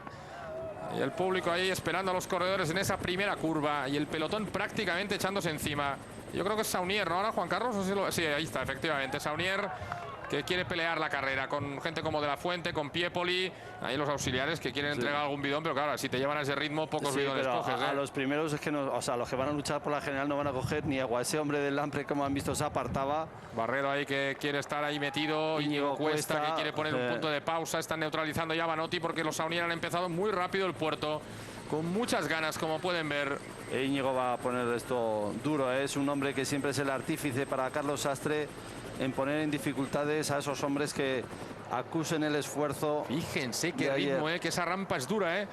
Y el público ahí esperando a los corredores en esa primera curva. Y el pelotón prácticamente echándose encima. Yo creo que es Saunier, ¿no? Ahora, Juan Carlos. Sí, ahí está, efectivamente. Saunier, que quiere pelear la carrera con gente como De la Fuente, con Piepoli. Ahí los auxiliares que quieren entregar algún bidón. Pero claro, si te llevan a ese ritmo, pocos bidones coges, ¿eh? A los primeros es que no, o sea, los que van a luchar por la general no van a coger ni agua. Ese hombre del Lampre, como han visto, se apartaba. Barredo ahí que quiere estar ahí metido. Íñigo Cuesta, que quiere poner un punto de pausa. Están neutralizando ya a Vanotti porque los Saunier han empezado muy rápido el puerto, con muchas ganas, como pueden ver. Íñigo va a poner esto duro, ¿eh? Es un hombre que siempre es el artífice para Carlos Sastre en poner en dificultades a esos hombres que acusen el esfuerzo. Fíjense qué ritmo, que esa rampa es dura,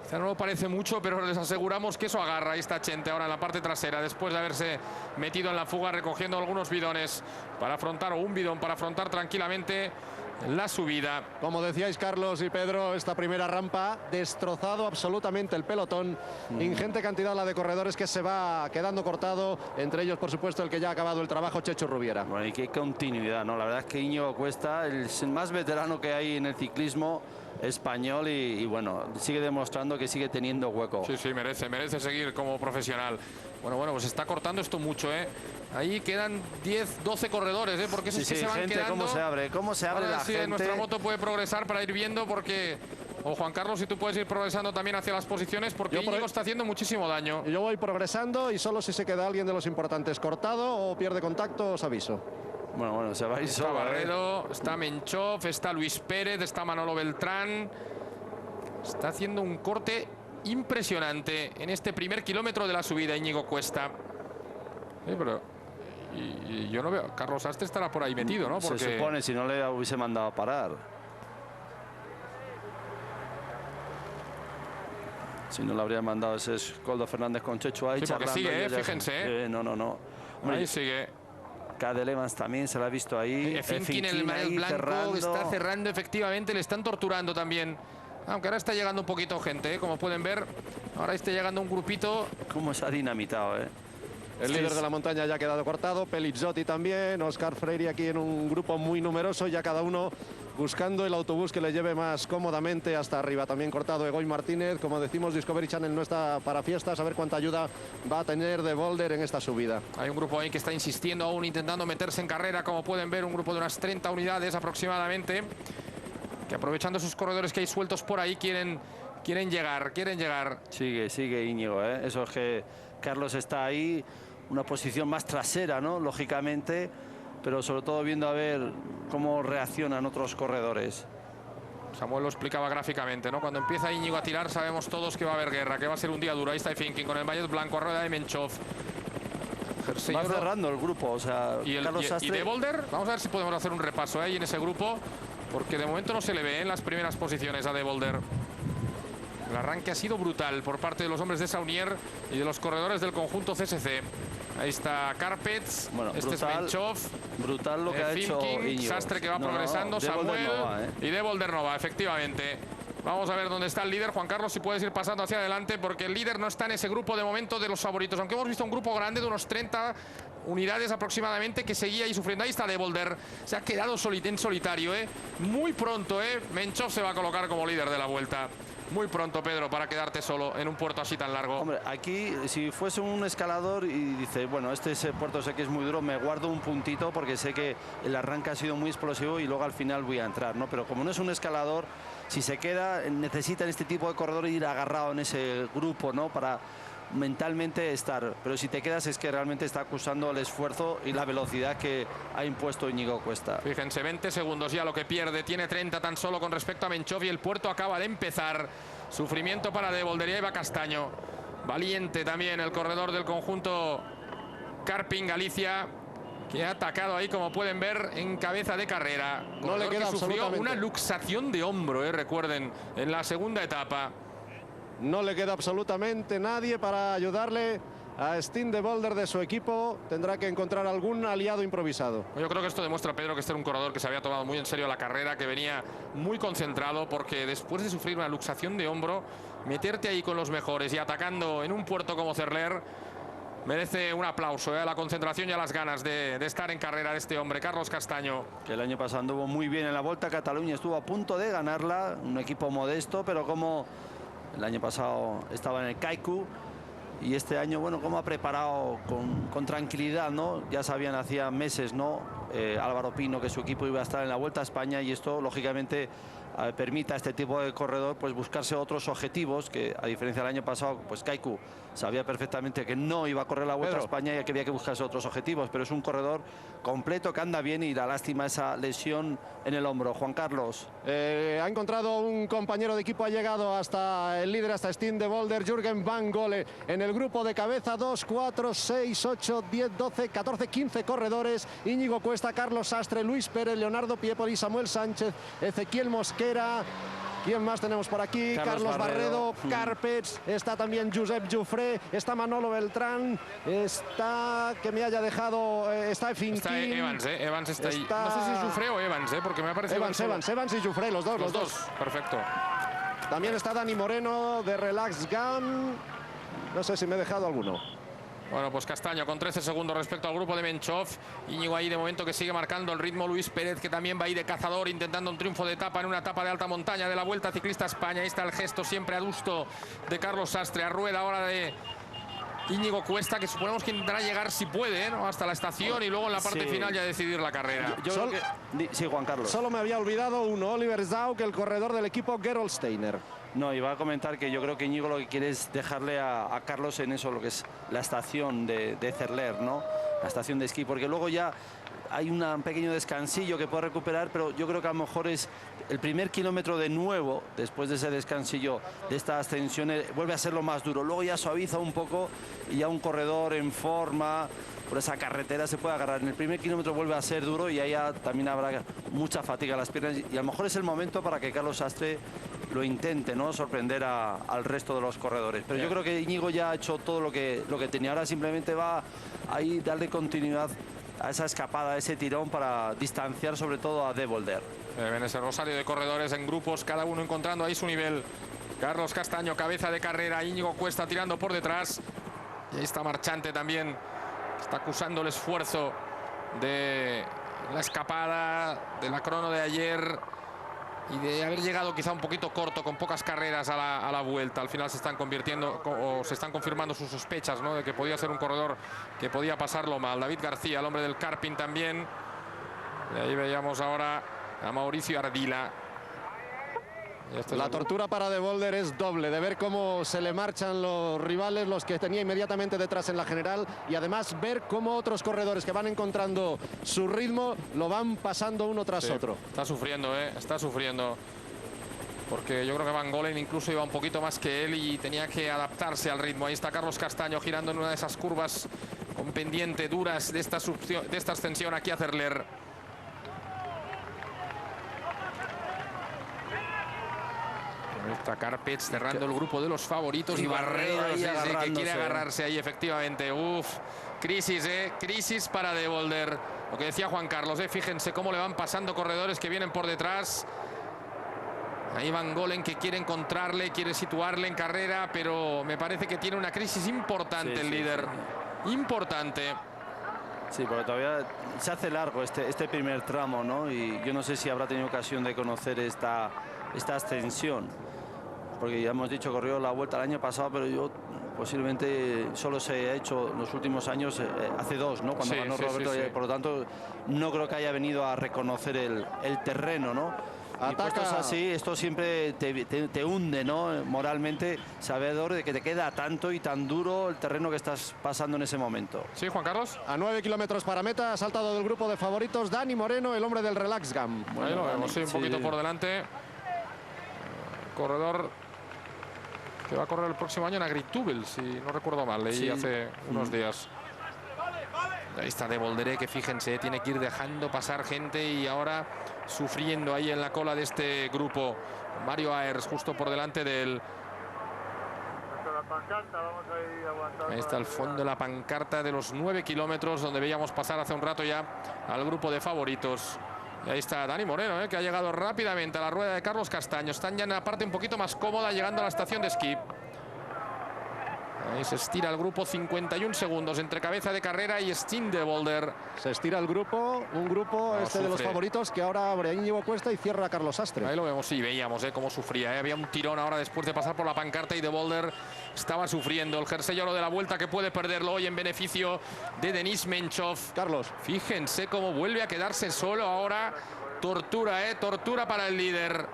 Quizá no lo parece mucho, pero les aseguramos que eso agarra. Ahí está Chente ahora en la parte trasera, después de haberse metido en la fuga, recogiendo algunos bidones para afrontar, o un bidón para afrontar tranquilamente la subida. Como decíais, Carlos y Pedro, esta primera rampa destrozado absolutamente el pelotón. Ingente cantidad la de corredores que se va quedando cortado, entre ellos, por supuesto, el que ya ha acabado el trabajo, Chechu Rubiera. Bueno, y qué continuidad, ¿no? La verdad es que Íñigo Cuesta es el más veterano que hay en el ciclismo español y bueno, sigue demostrando que sigue teniendo hueco. Sí, merece seguir como profesional. Bueno, pues está cortando esto mucho, Ahí quedan 10, 12 corredores, porque esos que se van gente, quedando. ¿Cómo se abre la gente? Nuestra moto puede progresar para ir viendo, porque... O Juan Carlos, si tú puedes ir progresando también hacia las posiciones, porque Íñigo está haciendo muchísimo daño. Yo voy progresando y solo si se queda alguien de los importantes cortado o pierde contacto, os aviso. Bueno, se va a ir solo. Está Barredo, está Menchov, está Luis Pérez, está Manolo Beltrán. Está haciendo un corte impresionante en este primer kilómetro de la subida, Íñigo Cuesta. Pero y yo no veo. Carlos Sastre estará por ahí metido, ¿no? Porque... Se supone, si no le hubiese mandado a parar. Si no le habría mandado ese Koldo Fernández con Chechu ahí Sí, porque charlando. sigue, y ya- fíjense. no. Hombre, Ahí sigue. Cadel Evans también se la ha visto ahí. Finkin, el ahí blanco, cerrando. está cerrando, efectivamente, le están torturando también. Aunque ahora está llegando un poquito gente, como pueden ver. Ahora está llegando un grupito. Cómo se ha dinamitado, El líder de la montaña ya ha quedado cortado, Pelizzotti también, Oscar Freire aquí en un grupo muy numeroso, ya cada uno buscando el autobús que le lleve más cómodamente hasta arriba. También cortado Egoy Martínez, como decimos, Discovery Channel no está para fiestas, a ver cuánta ayuda va a tener de Boulder en esta subida. Hay un grupo ahí que está insistiendo aún, intentando meterse en carrera, como pueden ver, un grupo de unas 30 unidades aproximadamente, que aprovechando esos corredores que hay sueltos por ahí quieren llegar. Sigue Íñigo, Eso es que Carlos está ahí, una posición más trasera, ¿no? Lógicamente, pero sobre todo viendo a ver cómo reaccionan otros corredores. Samuel lo explicaba gráficamente, ¿no? Cuando empieza Íñigo a tirar sabemos todos que va a haber guerra, que va a ser un día duro. Ahí está Finkin con el maillot blanco a rueda de Menchov. Va cerrando el grupo, o sea, Carlos Sastre. Y de Boulder, vamos a ver si podemos hacer un repaso ahí en ese grupo, porque de momento no se le ve en las primeras posiciones a de Boulder. El arranque ha sido brutal por parte de los hombres de Saunier y de los corredores del conjunto CSC. Ahí está Carpets, Bueno, este brutal, es Menchov, brutal lo que ha hecho Finkin, Íñigo. Sastre que va progresando, de Boulder Samuel no va, y de Boulder no va, efectivamente. Vamos a ver dónde está el líder. Juan Carlos, si puedes ir pasando hacia adelante, porque el líder no está en ese grupo de momento de los favoritos. Aunque hemos visto un grupo grande de unos 30 unidades aproximadamente que seguía ahí sufriendo. Ahí está de Boulder. Se ha quedado en solitario, Muy pronto, Menchov se va a colocar como líder de la vuelta. Muy pronto, Pedro, para quedarte solo en un puerto así tan largo. Hombre, aquí, si fuese un escalador y dice, bueno, ese puerto sé que es muy duro, me guardo un puntito porque sé que el arranque ha sido muy explosivo y luego al final voy a entrar, ¿no? Pero como no es un escalador, si se queda, necesita en este tipo de corredor ir agarrado en ese grupo, ¿no? Para mentalmente estar. Pero si te quedas es que realmente está acusando el esfuerzo y la velocidad que ha impuesto Íñigo Cuesta. Fíjense, 20 segundos ya lo que pierde. Tiene 30 tan solo con respecto a Menchov y el puerto acaba de empezar. Sufrimiento para de Boulder y Eva Castaño. Valiente también el corredor del conjunto Karpin Galicia, que ha atacado ahí, como pueden ver, en cabeza de carrera. No le queda que sufrió absolutamente una luxación de hombro, recuerden, en la segunda etapa. No le queda absolutamente nadie para ayudarle a Steen de Boulder de su equipo. Tendrá que encontrar algún aliado improvisado. Yo creo que esto demuestra, Pedro, que este era un corredor que se había tomado muy en serio la carrera, que venía muy concentrado, porque después de sufrir una luxación de hombro, meterte ahí con los mejores y atacando en un puerto como Cerler merece un aplauso, a la concentración y a las ganas de estar en carrera de este hombre, Carlos Castaño. Que el año pasado anduvo muy bien en la Volta a Cataluña, estuvo a punto de ganarla, un equipo modesto, pero como el año pasado estaba en el Kaiku, y este año, bueno, como ha preparado con tranquilidad, ¿no? Ya sabían hacía meses, ¿no? Álvaro Pino, que su equipo iba a estar en la Vuelta a España, y esto, lógicamente, permite a este tipo de corredor pues buscarse otros objetivos, que a diferencia del año pasado, pues Kaiku sabía perfectamente que no iba a correr la Vuelta a España y que había que buscarse otros objetivos, pero es un corredor completo que anda bien y da lástima esa lesión en el hombro. Juan Carlos. Ha encontrado un compañero de equipo, ha llegado hasta el líder, hasta Steen de Boulder, Jürgen Van Gole, en el grupo de cabeza. 2, 4, 6, 8, 10, 12, 14, 15 corredores. Íñigo Cuesta, Carlos Sastre, Luis Pérez, Leonardo Piepoli, Samuel Sánchez, Ezequiel Mosquera. ¿Quién más tenemos por aquí? Carlos Barredo, Carpets, está también Josep Jufré, está Manolo Beltrán, está, que me haya dejado, está Finkin. Está Evans, Evans está ahí. No sé si es Jufré o Evans, porque me parece Evans y Jufré, los dos. Perfecto. También está Dani Moreno de Relax Gun. No sé si me he dejado alguno. Bueno, pues Castaño con 13 segundos respecto al grupo de Menchov. Íñigo ahí de momento que sigue marcando el ritmo. Luis Pérez, que también va ahí de cazador, intentando un triunfo de etapa en una etapa de alta montaña de la Vuelta Ciclista España. Ahí está el gesto siempre adusto de Carlos Sastre. A rueda ahora de Íñigo Cuesta, que suponemos que intentará llegar, si puede, ¿no? Hasta la estación y luego en la parte final ya decidir la carrera. Sí, Juan Carlos. Solo me había olvidado uno, Oliver Zauk, el corredor del equipo Gerolsteiner. No, iba a comentar que yo creo que Íñigo lo que quiere es dejarle a Carlos en eso, lo que es la estación de Cerler, ¿no? La estación de esquí, porque luego ya hay un pequeño descansillo que puede recuperar, pero yo creo que a lo mejor es el primer kilómetro de nuevo, después de ese descansillo, de esta ascensión, vuelve a ser lo más duro. Luego ya suaviza un poco y ya un corredor en forma, por esa carretera se puede agarrar. En el primer kilómetro vuelve a ser duro y ahí ya también habrá mucha fatiga en las piernas, y a lo mejor es el momento para que Carlos Sastre lo intente, ¿no? Sorprender al resto de los corredores. Pero yo creo que Íñigo ya ha hecho todo lo que tenía. Ahora simplemente va ahí darle continuidad a esa escapada, a ese tirón, para distanciar sobre todo a De Volder. Ven ese rosario de corredores en grupos, cada uno encontrando ahí su nivel. Carlos Castaño, cabeza de carrera, Íñigo Cuesta tirando por detrás. Y ahí está Marchante también, está acusando el esfuerzo de la escapada, de la crono de ayer y de haber llegado quizá un poquito corto, con pocas carreras a la vuelta. Al final se están convirtiendo, o se están confirmando sus sospechas, ¿no?, de que podía ser un corredor que podía pasarlo mal. David García, el hombre del Karpin también. Y ahí veíamos ahora a Mauricio Ardila. La tortura para De Volder es doble, de ver cómo se le marchan los rivales, los que tenía inmediatamente detrás en la general, y además ver cómo otros corredores que van encontrando su ritmo lo van pasando uno tras otro. Está sufriendo, está sufriendo. Porque yo creo que Van Golen incluso iba un poquito más que él y tenía que adaptarse al ritmo. Ahí está Carlos Castaño girando en una de esas curvas con pendiente duras de esta ascensión aquí a Cerler. Está Karpets cerrando el grupo de los favoritos y Barredo que quiere agarrarse ahí, efectivamente. Crisis, crisis para De Volder. Lo que decía Juan Carlos, fíjense cómo le van pasando corredores que vienen por detrás. Ahí Van Golen, que quiere encontrarle, quiere situarle en carrera, pero me parece que tiene una crisis importante el líder. Importante. Sí, porque todavía se hace largo este primer tramo, ¿no? Y yo no sé si habrá tenido ocasión de conocer esta ascensión, porque ya hemos dicho, corrió la Vuelta el año pasado, pero yo posiblemente solo se ha hecho en los últimos años, hace dos, ¿no?, cuando ganó Roberto. Por lo tanto, no creo que haya venido a reconocer el terreno, ¿no? Y puestos así, esto siempre te hunde, ¿no?, moralmente, sabedor de que te queda tanto y tan duro el terreno que estás pasando en ese momento. Sí, Juan Carlos. A 9 kilómetros para meta, ha saltado del grupo de favoritos Dani Moreno, el hombre del Relax Gam. Bueno, ahí lo vemos, un poquito por delante. Corredor que va a correr el próximo año en Agritubel, si no recuerdo mal, leí hace unos días. Ahí está De Volder, que fíjense, tiene que ir dejando pasar gente y ahora sufriendo ahí en la cola de este grupo. Mario Aers justo por delante de él. Ahí está al fondo la pancarta de los 9 kilómetros, donde veíamos pasar hace un rato ya al grupo de favoritos. Y ahí está Dani Moreno, que ha llegado rápidamente a la rueda de Carlos Castaño. Están ya en la parte un poquito más cómoda, llegando a la estación de esquí. Ahí se estira el grupo, 51 segundos entre cabeza de carrera y Steen De Volder. Se estira el grupo, un grupo de los favoritos que ahora abre Íñigo Cuesta y cierra a Carlos Sastre. Ahí lo vemos, sí, veíamos cómo sufría. Había un tirón ahora después de pasar por la pancarta y De Volder estaba sufriendo. El jersey oro de la Vuelta, que puede perderlo hoy en beneficio de Denis Menchov. Carlos. Fíjense cómo vuelve a quedarse solo ahora. Tortura, tortura para el líder.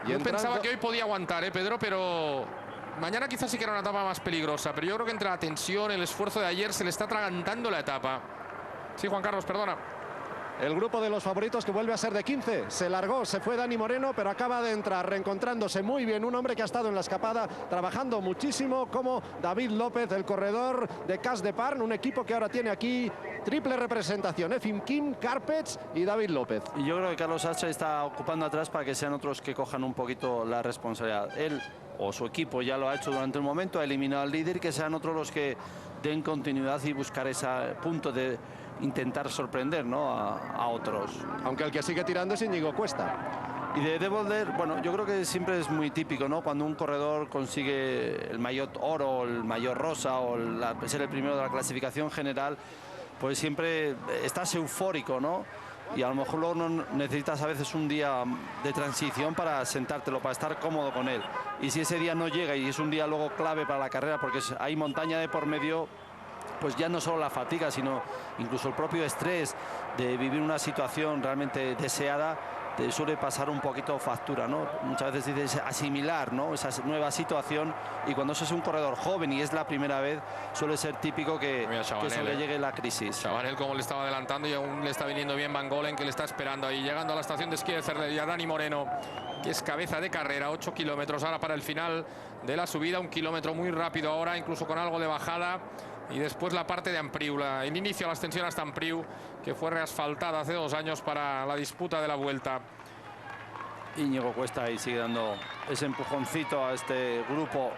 Yo pensaba que hoy podía aguantar, Pedro, pero mañana quizás sí que era una etapa más peligrosa, pero yo creo que entre la tensión, el esfuerzo de ayer, se le está atragantando la etapa. Sí, Juan Carlos, perdona. El grupo de los favoritos, que vuelve a ser de 15. Se largó, se fue Dani Moreno, pero acaba de entrar, reencontrándose muy bien. Un hombre que ha estado en la escapada trabajando muchísimo, como David López, el corredor de Cas de Parn, un equipo que ahora tiene aquí triple representación. Efim Kim, Karpets y David López. Y yo creo que Carlos Sastre está ocupando atrás para que sean otros que cojan un poquito la responsabilidad. Él o su equipo ya lo ha hecho durante el momento, ha eliminado al líder, que sean otros los que den continuidad y buscar ese punto de intentar sorprender, ¿no?, a otros. Aunque el que sigue tirando es Íñigo Cuesta. Y de Volder, bueno, yo creo que siempre es muy típico, ¿no?, cuando un corredor consigue el maillot oro, o el maillot rosa, o ser el primero de la clasificación general, pues siempre estás eufórico, ¿no? Y a lo mejor luego no necesitas a veces un día de transición para sentártelo, para estar cómodo con él. Y si ese día no llega y es un día luego clave para la carrera, porque hay montaña de por medio, pues ya no solo la fatiga, sino incluso el propio estrés de vivir una situación realmente deseada, te suele pasar un poquito factura, ¿no? Muchas veces dices asimilar, ¿no?, esa nueva situación, y cuando eso es un corredor joven y es la primera vez, suele ser típico que se le llegue la crisis. Chabanel, como le estaba adelantando, y aún le está viniendo bien Van Golen, que le está esperando ahí, llegando a la estación de esquí de Cerler, y a Dani Moreno, que es cabeza de carrera. 8 kilómetros ahora para el final de la subida, un kilómetro muy rápido ahora, incluso con algo de bajada. Y después la parte de Ampriu, el inicio de la ascensión hasta Ampriu, que fue reasfaltada hace 2 años para la disputa de la Vuelta. Íñigo Cuesta ahí sigue dando ese empujoncito a este grupo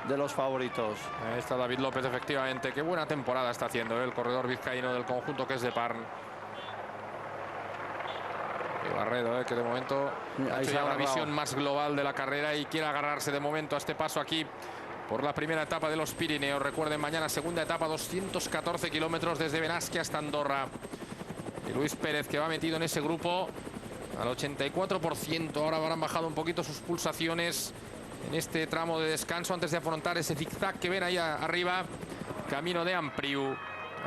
de los favoritos. Ahí está David López, efectivamente. Qué buena temporada está haciendo el corredor vizcaíno del conjunto que es de Parn. Y Barredo, que de momento ha hecho ya una visión más global de la carrera y quiere agarrarse de momento a este paso aquí por la primera etapa de los Pirineos. Recuerden, mañana segunda etapa, 214 kilómetros desde Benasque hasta Andorra. Y Luis Pérez, que va metido en ese grupo al 84%. Ahora habrán bajado un poquito sus pulsaciones en este tramo de descanso antes de afrontar ese zigzag que ven ahí arriba, camino de Ampriu.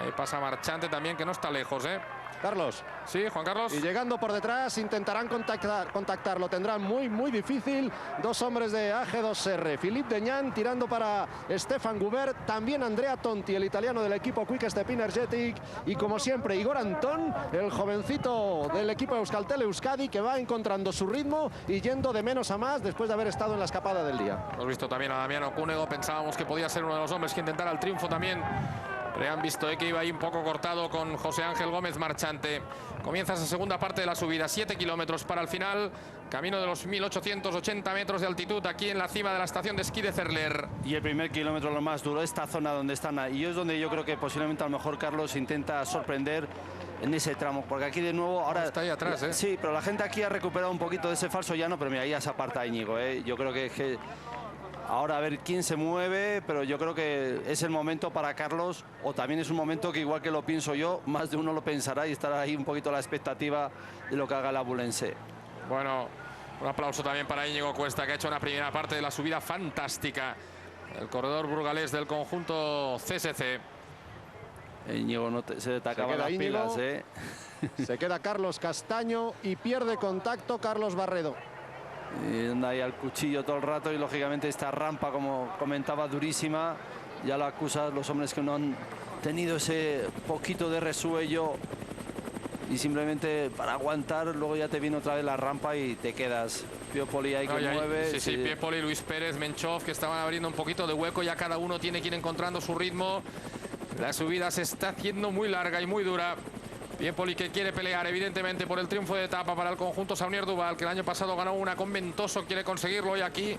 Ahí pasa Marchante también, que no está lejos, Carlos. Sí, Juan Carlos. Y llegando por detrás intentarán contactarlo. Tendrán muy difícil. Dos hombres de AG2R. Philippe Deñán tirando para Stefan Gubert. También Andrea Tonti, el italiano del equipo Quick Step Energetic. Y como siempre, Igor Antón, el jovencito del equipo Euskaltel Euskadi, que va encontrando su ritmo y yendo de menos a más después de haber estado en la escapada del día. Hemos visto también a Damiano Cúnego. Pensábamos que podía ser uno de los hombres que intentara el triunfo también. Pero han visto que iba ahí un poco cortado con José Ángel Gómez Marchante. Comienza esa segunda parte de la subida, 7 kilómetros para el final. Camino de los 1880 metros de altitud aquí en la cima de la estación de esquí de Cerler. Y el primer kilómetro lo más duro, esta zona donde están. Y es donde yo creo que posiblemente a lo mejor Carlos intenta sorprender en ese tramo. Porque aquí de nuevo ahora... Está ahí atrás, Sí, pero la gente aquí ha recuperado un poquito de ese falso llano. Pero mira, ahí ya se aparta Íñigo, Yo creo que ahora a ver quién se mueve, pero yo creo que es el momento para Carlos, o también es un momento que igual que lo pienso yo, más de uno lo pensará y estará ahí un poquito a la expectativa de lo que haga el abulense. Bueno, un aplauso también para Íñigo Cuesta, que ha hecho una primera parte de la subida fantástica. El corredor burgalés del conjunto CSC. Íñigo, se te acaban las pilas, Se queda Carlos Castaño y pierde contacto Carlos Barredo. Y anda ahí al cuchillo todo el rato y lógicamente esta rampa, como comentaba, durísima. Ya lo acusan los hombres que no han tenido ese poquito de resuello y simplemente para aguantar, luego ya te viene otra vez la rampa y te quedas. Piopoli ahí que mueve. Sí, Piopoli, Luis Pérez, Menchov, que estaban abriendo un poquito de hueco. Ya cada uno tiene que ir encontrando su ritmo. La subida se está haciendo muy larga y muy dura. Piepoli, que quiere pelear evidentemente por el triunfo de etapa para el conjunto Saunier Duval, que el año pasado ganó una con Ventoso, quiere conseguirlo hoy aquí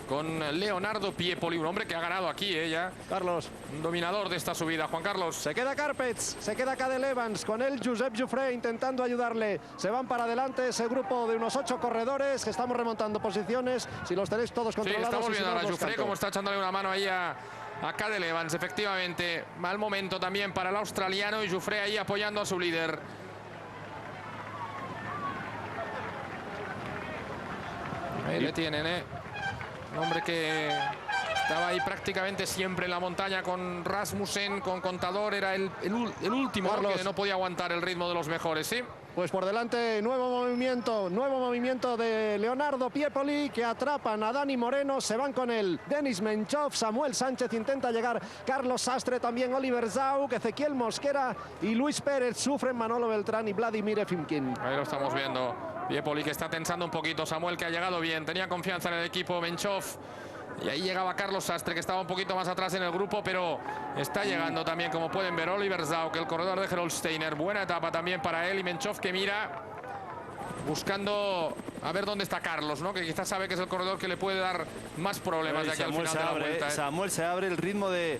con Leonardo Piepoli, un hombre que ha ganado aquí, ya. Carlos. Un dominador de esta subida. Juan Carlos. Se queda Carpets, se queda Cadel Evans, con él Josep Jufré intentando ayudarle. Se van para adelante ese grupo de unos 8 corredores que estamos remontando posiciones. Si los tenéis todos controlados. Sí, estamos viendo si a Jufré como está echándole una mano ahí a Cadel Evans, efectivamente. Mal momento también para el australiano y Jufré ahí apoyando a su líder. Ahí le tienen, un hombre que estaba ahí prácticamente siempre en la montaña con Rasmussen, con Contador. Era el último, ¿no? Que no podía aguantar el ritmo de los mejores, ¿sí? Pues por delante nuevo movimiento de Leonardo Piepoli, que atrapan a Dani Moreno, se van con él Denis Menchov, Samuel Sánchez intenta llegar, Carlos Sastre, también Oliver Zauk, Ezequiel Mosquera y Luis Pérez sufren, Manolo Beltrán y Vladimir Efimkin. Ahí lo estamos viendo, Piepoli que está tensando un poquito, Samuel que ha llegado bien, tenía confianza en el equipo, Menchov. Y ahí llegaba Carlos Sastre, que estaba un poquito más atrás en el grupo, pero está llegando también, como pueden ver, Oliver Zauk, el corredor de Gerolsteiner. Buena etapa también para él y Menchov, que mira buscando a ver dónde está Carlos, ¿no? Que quizás sabe que es el corredor que le puede dar más problemas de aquí al final de la vuelta. Samuel se abre, el ritmo de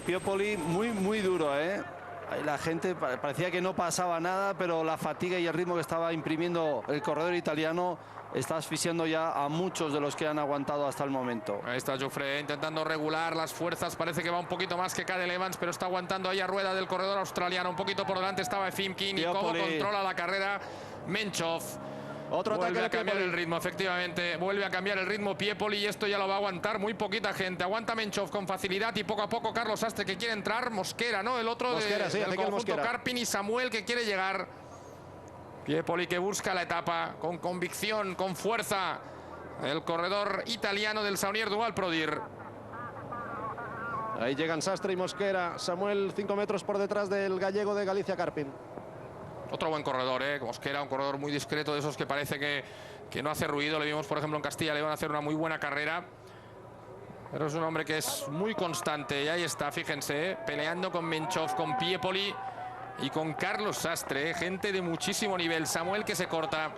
Piopoli muy duro, Ahí la gente parecía que no pasaba nada, pero la fatiga y el ritmo que estaba imprimiendo el corredor italiano está asfixiando ya a muchos de los que han aguantado hasta el momento. Ahí está Jufré intentando regular las fuerzas. Parece que va un poquito más que Cadel Evans, pero está aguantando ahí a rueda del corredor australiano. Un poquito por delante estaba Efimkin. Y cómo controla la carrera Menchov. Otro ataque vuelve a cambiar Piepoli. el ritmo, efectivamente. Vuelve a cambiar el ritmo Piepoli y esto ya lo va a aguantar muy poquita gente. Aguanta Menchov con facilidad y poco a poco Carlos Sastre, que quiere entrar. Mosquera, ¿no? El otro Mosquera, sí, del conjunto Mosquera. Karpin, y Samuel, que quiere llegar. Piepoli que busca la etapa con convicción, con fuerza. El corredor italiano del Saunier Duval Prodir. Ahí llegan Sastre y Mosquera. Samuel 5 metros por detrás del gallego de Galicia Karpin. Otro buen corredor, Mosquera, un corredor muy discreto, de esos que parece que no hace ruido. Le vimos, por ejemplo, en Castilla, le iban a hacer una muy buena carrera. Pero es un hombre que es muy constante. Y ahí está, fíjense, peleando con Menchov, con Piepoli y con Carlos Sastre. Gente de muchísimo nivel. Samuel que se corta.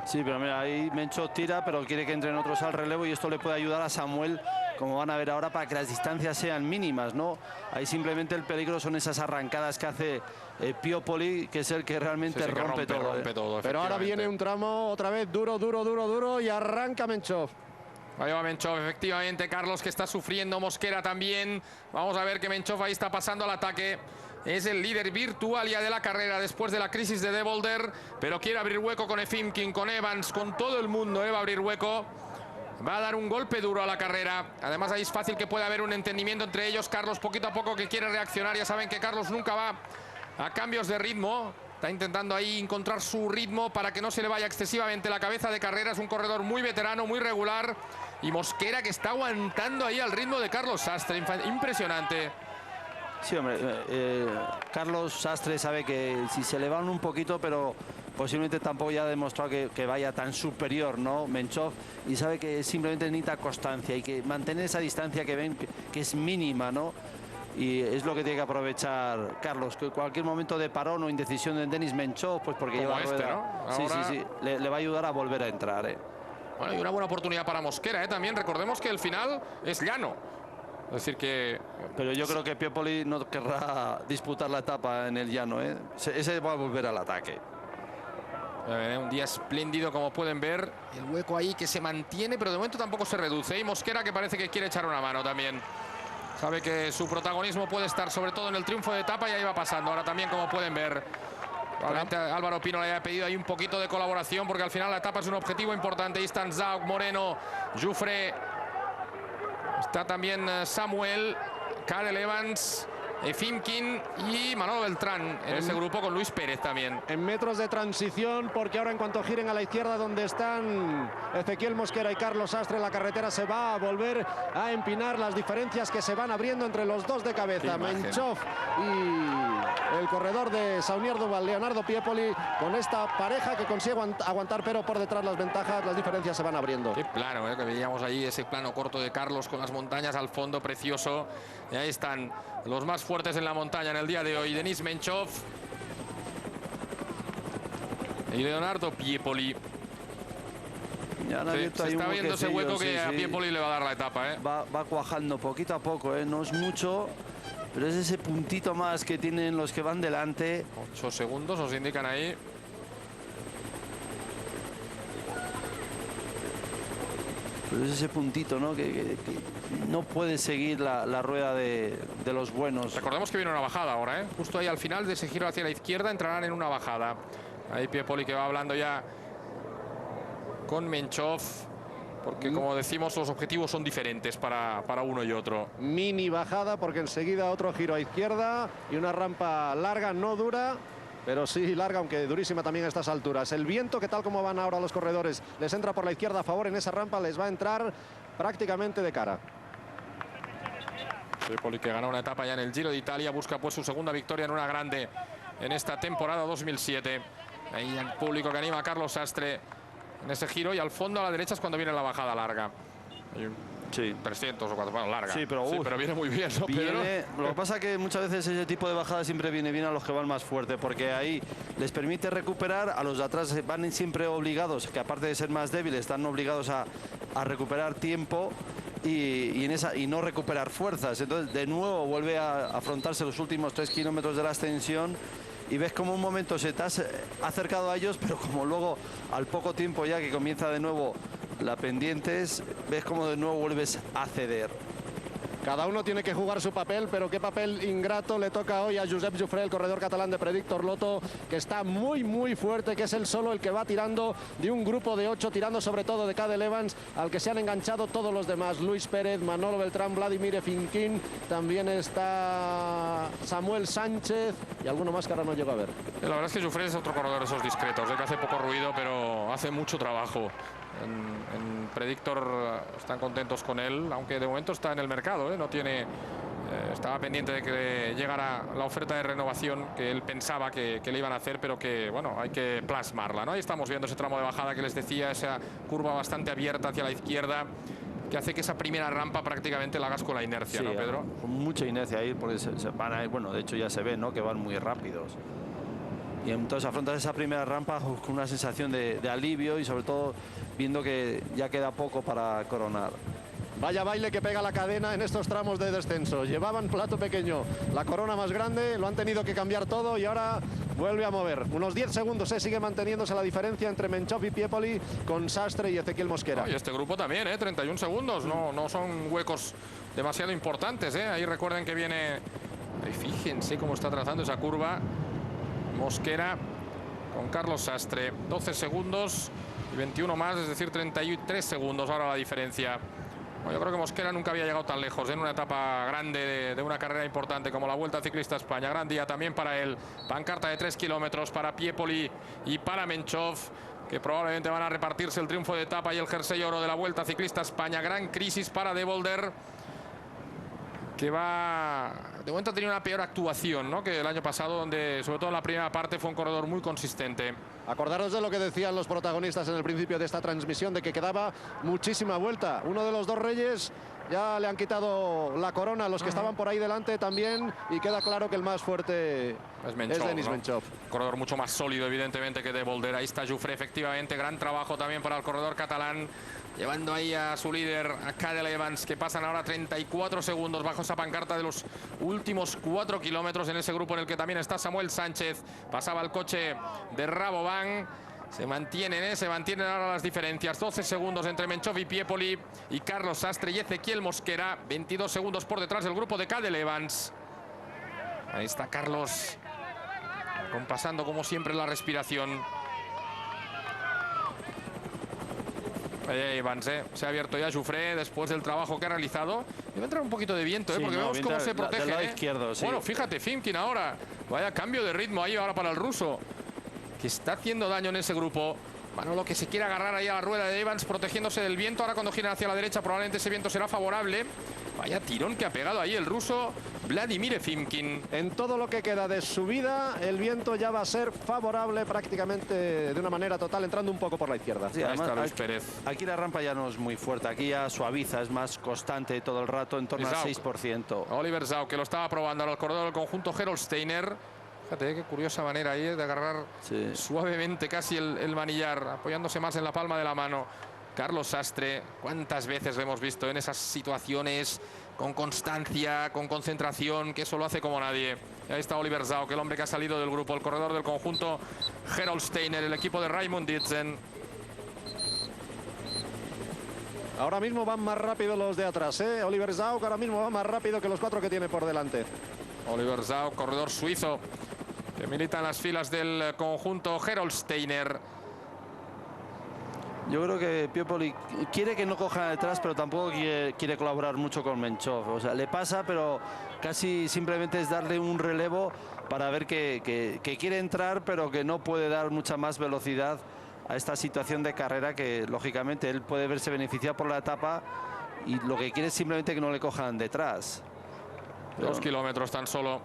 Sí, pero mira, ahí Menchov tira, pero quiere que entren otros al relevo y esto le puede ayudar a Samuel, como van a ver ahora, para que las distancias sean mínimas, ¿no? Ahí simplemente el peligro son esas arrancadas que hace Piopoli, que es el que realmente Sí, que rompe todo. Pero ahora viene un tramo otra vez duro y arranca Menchov. Ahí va Menchov, efectivamente, Carlos, que está sufriendo, Mosquera también. Vamos a ver que Menchov ahí está pasando al ataque. Es el líder virtual ya de la carrera después de la crisis de Devolder, pero quiere abrir hueco con Efimkin, con Evans, con todo el mundo, va a abrir hueco. Va a dar un golpe duro a la carrera. Además ahí es fácil que pueda haber un entendimiento entre ellos. Carlos poquito a poco que quiere reaccionar. Ya saben que Carlos nunca va a cambios de ritmo. Está intentando ahí encontrar su ritmo para que no se le vaya excesivamente la cabeza de carrera. Es un corredor muy veterano, muy regular. Y Mosquera que está aguantando ahí al ritmo de Carlos Sastre. Impresionante. Sí, hombre, Carlos Sastre sabe que si se le van un poquito, pero posiblemente tampoco ya ha demostrado que vaya tan superior, ¿no? Menchov, y sabe que simplemente necesita constancia y que mantener esa distancia que ven que es mínima, ¿no? Y es lo que tiene que aprovechar Carlos, que cualquier momento de parón o indecisión de Denis Menchov, pues porque como lleva este, rueda. ¿no? Ahora... Sí, le va a ayudar a volver a entrar, Bueno, y una buena oportunidad para Mosquera, también recordemos que el final es llano. Es decir que... Pero yo creo que Piopoli no querrá disputar la etapa en el llano, Ese va a volver al ataque. Un día espléndido, como pueden ver. El hueco ahí que se mantiene, pero de momento tampoco se reduce. Y Mosquera que parece que quiere echar una mano también. Sabe que su protagonismo puede estar sobre todo en el triunfo de etapa y ahí va pasando. Ahora también, como pueden ver, probablemente Álvaro Pino le haya pedido ahí un poquito de colaboración porque al final la etapa es un objetivo importante. Ahí están Zaug, Moreno, Jufre. Está también Samuel, Cadel Evans, Efimkin y Manolo Beltrán en ese grupo con Luis Pérez también. En metros de transición, porque ahora en cuanto giren a la izquierda donde están Ezequiel Mosquera y Carlos Sastre, la carretera se va a volver a empinar, las diferencias que se van abriendo entre los dos de cabeza, Menchov y el corredor de Saunier Duval, Leonardo Piepoli, con esta pareja que consigue aguantar, pero por detrás las ventajas, las diferencias se van abriendo. Qué plano, que veíamos ahí ese plano corto de Carlos con las montañas al fondo, precioso. Y ahí están los más fuertes en la montaña en el día de hoy, Denis Menchov y Leonardo Piepoli. Se está viendo ese hueco que a Piepoli le va a dar la etapa. Va cuajando poquito a poco, no es mucho, pero es ese puntito más que tienen los que van delante. 8 segundos nos indican ahí. Pero es ese puntito, ¿no? Que no puede seguir la rueda de los buenos. Recordemos que viene una bajada ahora, Justo ahí al final de ese giro hacia la izquierda entrarán en una bajada. Ahí Piepoli que va hablando ya con Menchov, porque como decimos los objetivos son diferentes para uno y otro. Mini bajada porque enseguida otro giro a izquierda y una rampa larga, no dura, pero sí larga, aunque durísima también a estas alturas. El viento, que tal como van ahora los corredores, les entra por la izquierda a favor, en esa rampa les va a entrar prácticamente de cara. Piepoli que gana una etapa ya en el Giro de Italia, busca pues su segunda victoria en una grande en esta temporada 2007. Ahí el público que anima a Carlos Sastre en ese giro, y al fondo a la derecha es cuando viene la bajada larga. Hay un 300 o 400, bueno, larga. Sí, pero viene muy bien, ¿no, Pedro? Lo que pasa es que muchas veces ese tipo de bajada siempre viene bien a los que van más fuerte, porque ahí les permite recuperar, a los de atrás van siempre obligados, que aparte de ser más débiles, están obligados a recuperar tiempo y no recuperar fuerzas. Entonces, de nuevo, vuelve a afrontarse los últimos 3 kilómetros de la ascensión y ves como un momento se te has acercado a ellos, pero como luego, al poco tiempo ya que comienza de nuevo la pendientes, ves como de nuevo vuelves a ceder. Cada uno tiene que jugar su papel, pero qué papel ingrato le toca hoy a Josep Jufre, el corredor catalán de Predictor Lotto, que está muy fuerte, que es él solo el que va tirando de un grupo de 8, tirando sobre todo de Cadel Evans, al que se han enganchado todos los demás: Luis Pérez, Manolo Beltrán, Vladimir Efimkin, también está Samuel Sánchez y alguno más que ahora no llego a ver. La verdad es que Jufre es otro corredor de esos discretos, que hace poco ruido, pero hace mucho trabajo. En Predictor están contentos con él, aunque de momento está en el mercado, no tiene, estaba pendiente de que llegara la oferta de renovación que él pensaba que le iban a hacer, pero que bueno, hay que plasmarla, ¿no? Ahí estamos viendo ese tramo de bajada que les decía, esa curva bastante abierta hacia la izquierda, que hace que esa primera rampa prácticamente la hagas con la inercia, sí, ¿no, Pedro? Con mucha inercia ahí, porque se van a ir, bueno, de hecho ya se ve, ¿no?, que van muy rápidos. Y entonces afrontas esa primera rampa con una sensación de alivio y sobre todo viendo que ya queda poco para coronar. Vaya baile que pega la cadena en estos tramos de descenso. Llevaban plato pequeño, la corona más grande, lo han tenido que cambiar todo y ahora vuelve a mover. Unos 10 segundos sigue manteniéndose la diferencia entre Menchov y Piepoli con Sastre y Ezequiel Mosquera. Y este grupo también, 31 segundos, no son huecos demasiado importantes. Ahí recuerden que viene, ahí fíjense cómo está trazando esa curva Mosquera con Carlos Sastre. 12 segundos y 21 más, es decir, 33 segundos ahora la diferencia. Yo creo que Mosquera nunca había llegado tan lejos en una etapa grande de una carrera importante como la Vuelta Ciclista a España. Gran día también para él. Pancarta de 3 kilómetros para Piepoli y para Menchov, que probablemente van a repartirse el triunfo de etapa y el jersey oro de la Vuelta Ciclista a España. Gran crisis para De Volder, que va... De momento ha tenido una peor actuación, ¿no?, que el año pasado, donde sobre todo en la primera parte fue un corredor muy consistente. Acordaros de lo que decían los protagonistas en el principio de esta transmisión, de que quedaba muchísima vuelta. Uno de los dos reyes ya le han quitado la corona a los que estaban por ahí delante también, y queda claro que el más fuerte es Denis Menchov. Corredor mucho más sólido, evidentemente, que De Volder. Ahí está Jufré, efectivamente. Gran trabajo también para el corredor catalán, llevando ahí a su líder, a Cadel Evans, que pasan ahora 34 segundos bajo esa pancarta de los últimos 4 kilómetros en ese grupo en el que también está Samuel Sánchez. Pasaba el coche de Rabobank. Se mantienen ahora las diferencias. 12 segundos entre Menchov y Piepoli y Carlos Sastre y Ezequiel Mosquera. 22 segundos por detrás del grupo de Cadel Evans. Ahí está Carlos, compasando como siempre la respiración. Ahí Evans, se ha abierto ya Jufré después del trabajo que ha realizado. Y va a entrar un poquito de viento, Sí, porque no, vemos cómo se protege. del lado izquierdo, sí. Bueno, fíjate, Fimkin ahora. Vaya cambio de ritmo ahí ahora para el ruso, que está haciendo daño en ese grupo. Manolo, que se quiere agarrar ahí a la rueda de Evans, protegiéndose del viento. Ahora cuando gira hacia la derecha probablemente ese viento será favorable. Vaya tirón que ha pegado ahí el ruso Vladimir Fimkin. En todo lo que queda de subida, el viento ya va a ser favorable prácticamente de una manera total, entrando un poco por la izquierda. Sí, Ahí además, está Luis Pérez. Aquí la rampa ya no es muy fuerte, aquí ya suaviza, es más constante todo el rato, en torno al 6%. Oliver Zauk, que lo estaba probando ahora el corredor del conjunto Gerolsteiner. Fíjate qué curiosa manera ahí de agarrar suavemente casi el manillar, apoyándose más en la palma de la mano. Carlos Sastre, cuántas veces lo hemos visto en esas situaciones, con constancia, con concentración, que eso lo hace como nadie. Y ahí está Oliver Zauk, el hombre que ha salido del grupo, el corredor del conjunto Gerolsteiner, el equipo de Raimund Ditzen. Ahora mismo van más rápido los de atrás, Oliver Zauk ahora mismo va más rápido que los 4 que tiene por delante. Oliver Zauk, corredor suizo, que milita en las filas del conjunto Gerolsteiner. Yo creo que Piepoli quiere que no coja detrás, pero tampoco quiere colaborar mucho con Menchov. O sea, le pasa, pero casi simplemente es darle un relevo para ver que quiere entrar, pero que no puede dar mucha más velocidad a esta situación de carrera, que lógicamente él puede verse beneficiado por la etapa y lo que quiere es simplemente que no le cojan detrás. 2 kilómetros tan solo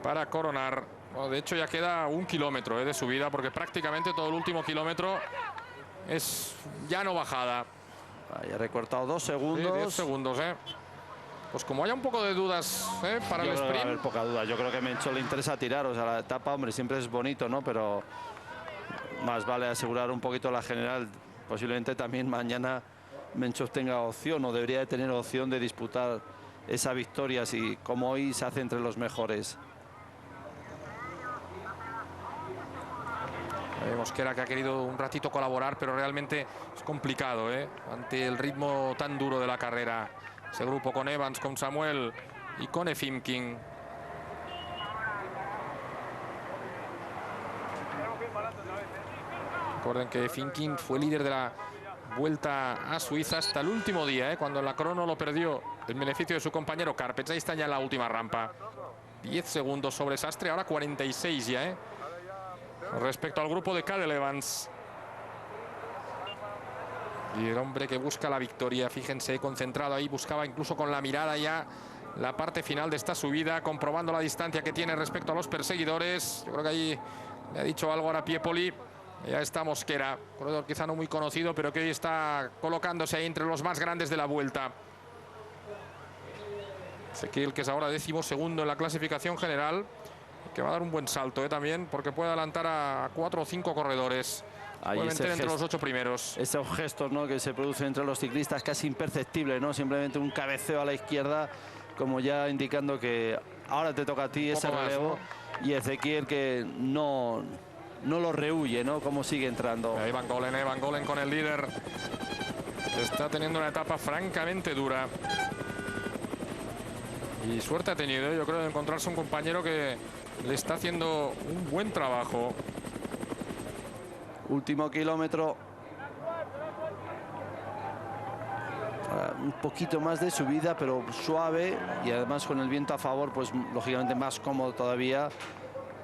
para coronar. Bueno, de hecho ya queda 1 kilómetro de subida, porque prácticamente todo el último kilómetro es ya no bajada. Ha recortado 2 segundos. 10 segundos, Pues como haya un poco de dudas para el Yo creo que va a sprint. haber poca duda. Yo creo que a Menchov le interesa tirar. O sea, la etapa, hombre, siempre es bonito, ¿no? Pero más vale asegurar un poquito la general. Posiblemente también mañana Menchov tenga opción, o debería de tener opción de disputar esa victoria, si como hoy se hace entre los mejores. Mosquera, que ha querido un ratito colaborar, pero realmente es complicado, ante el ritmo tan duro de la carrera. Ese grupo con Evans, con Samuel y con Efimkin. Recuerden que Efimkin fue líder de la Vuelta a Suiza hasta el último día, cuando en la crono lo perdió en beneficio de su compañero Karpets. Ahí está ya en la última rampa. 10 segundos sobre Sastre, ahora 46 ya, respecto al grupo de Cadel Evans. Y el hombre que busca la victoria, fíjense, concentrado ahí, buscaba incluso con la mirada ya la parte final de esta subida, comprobando la distancia que tiene respecto a los perseguidores. Yo creo que ahí le ha dicho algo ahora Piepoli. Ya está Mosquera, corredor quizá no muy conocido, pero que hoy está colocándose ahí entre los más grandes de la Vuelta. Ezequiel, que es ahora 12º en la clasificación general. que va a dar un buen salto también, porque puede adelantar a 4 o 5 corredores. Puede meter entre los 8 primeros. Esos gestos, ¿no?, que se producen entre los ciclistas, casi imperceptibles, ¿no? Simplemente un cabeceo a la izquierda, como ya indicando que ahora te toca a ti ese relevo, ¿no? Y Ezequiel que no lo rehuye, ¿no? Como sigue entrando. Ahí Van Golen con el líder. Está teniendo una etapa francamente dura. Y suerte ha tenido, yo creo, de encontrarse un compañero que le está haciendo un buen trabajo. Último kilómetro. Un poquito más de subida, pero suave, y además con el viento a favor, pues lógicamente más cómodo todavía.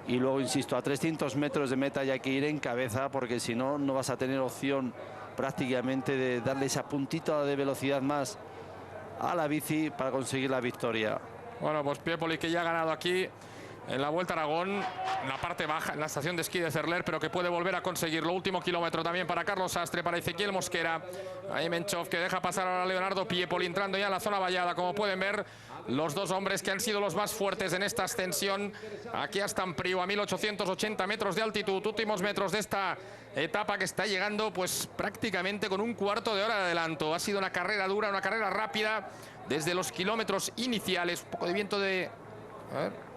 Y luego, insisto, a 300 metros de meta hay que ir en cabeza, porque si no, no vas a tener opción prácticamente de darle esa puntita de velocidad más a la bici para conseguir la victoria. Bueno, pues Piepoli, que ya ha ganado aquí en la Vuelta a Aragón, en la parte baja, en la estación de esquí de Cerler, pero que puede volver a conseguirlo. Último kilómetro también para Carlos Sastre, para Ezequiel Mosquera. Ahí Menchov, que deja pasar ahora a Leonardo Piepoli, entrando ya en la zona vallada. Como pueden ver, los dos hombres que han sido los más fuertes en esta ascensión. Aquí a Estampriu, a 1880 metros de altitud. Últimos metros de esta etapa, que está llegando pues prácticamente con un cuarto de hora de adelanto. Ha sido una carrera dura, una carrera rápida desde los kilómetros iniciales. Un poco de viento de... A ver.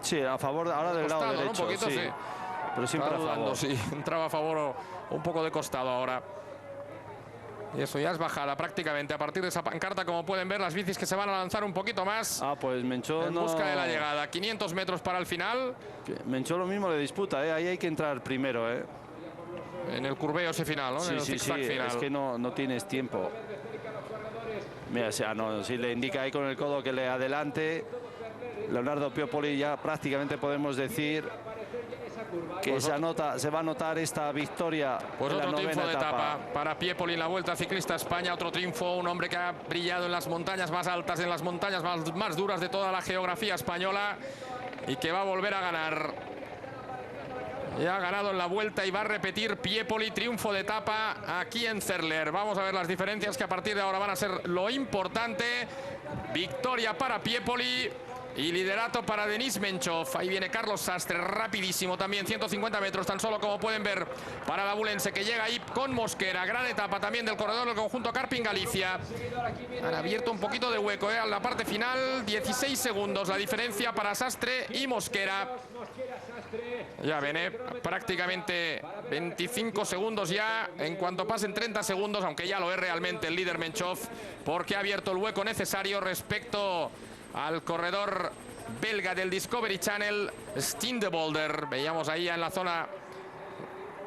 Sí, a favor ahora del lado derecho, ¿no? Un poquito, sí. Pero siempre a favor. Sí, entraba a favor o un poco de costado ahora. Y eso ya es bajada prácticamente a partir de esa pancarta. Como pueden ver, las bicis que se van a lanzar un poquito más. Pues Menchov en busca de la llegada. 500 metros para el final. Menchov lo mismo le disputa, ahí hay que entrar primero, En el curveo ese final, ¿no? Sí, en el sí, final. Es que no tienes tiempo. Mira, o sea, si le indica ahí con el codo que le adelante. Leonardo Piepoli, ya prácticamente podemos decir que pues se va a notar esta victoria. Pues en otro la triunfo de etapa etapa para Piepoli en la Vuelta Ciclista a España. Otro triunfo, un hombre que ha brillado en las montañas más altas, en las montañas más duras de toda la geografía española, y que va a volver a ganar. Ya ha ganado en la Vuelta y va a repetir Piepoli, triunfo de etapa aquí en Cerler. Vamos a ver las diferencias que a partir de ahora van a ser lo importante. Victoria para Piepoli y liderato para Denis Menchov. Ahí viene Carlos Sastre, rapidísimo también, 150 metros tan solo, como pueden ver, para la Abulense, que llega ahí con Mosquera. Gran etapa también del corredor del conjunto Karpin Galicia. Han abierto un poquito de hueco a la parte final. 16 segundos la diferencia para Sastre y Mosquera. Ya viene prácticamente 25 segundos ya, en cuanto pasen 30 segundos, aunque ya lo es realmente el líder Menchov, porque ha abierto el hueco necesario respecto al corredor belga del Discovery Channel, Steen de Boulder. Veíamos ahí en la zona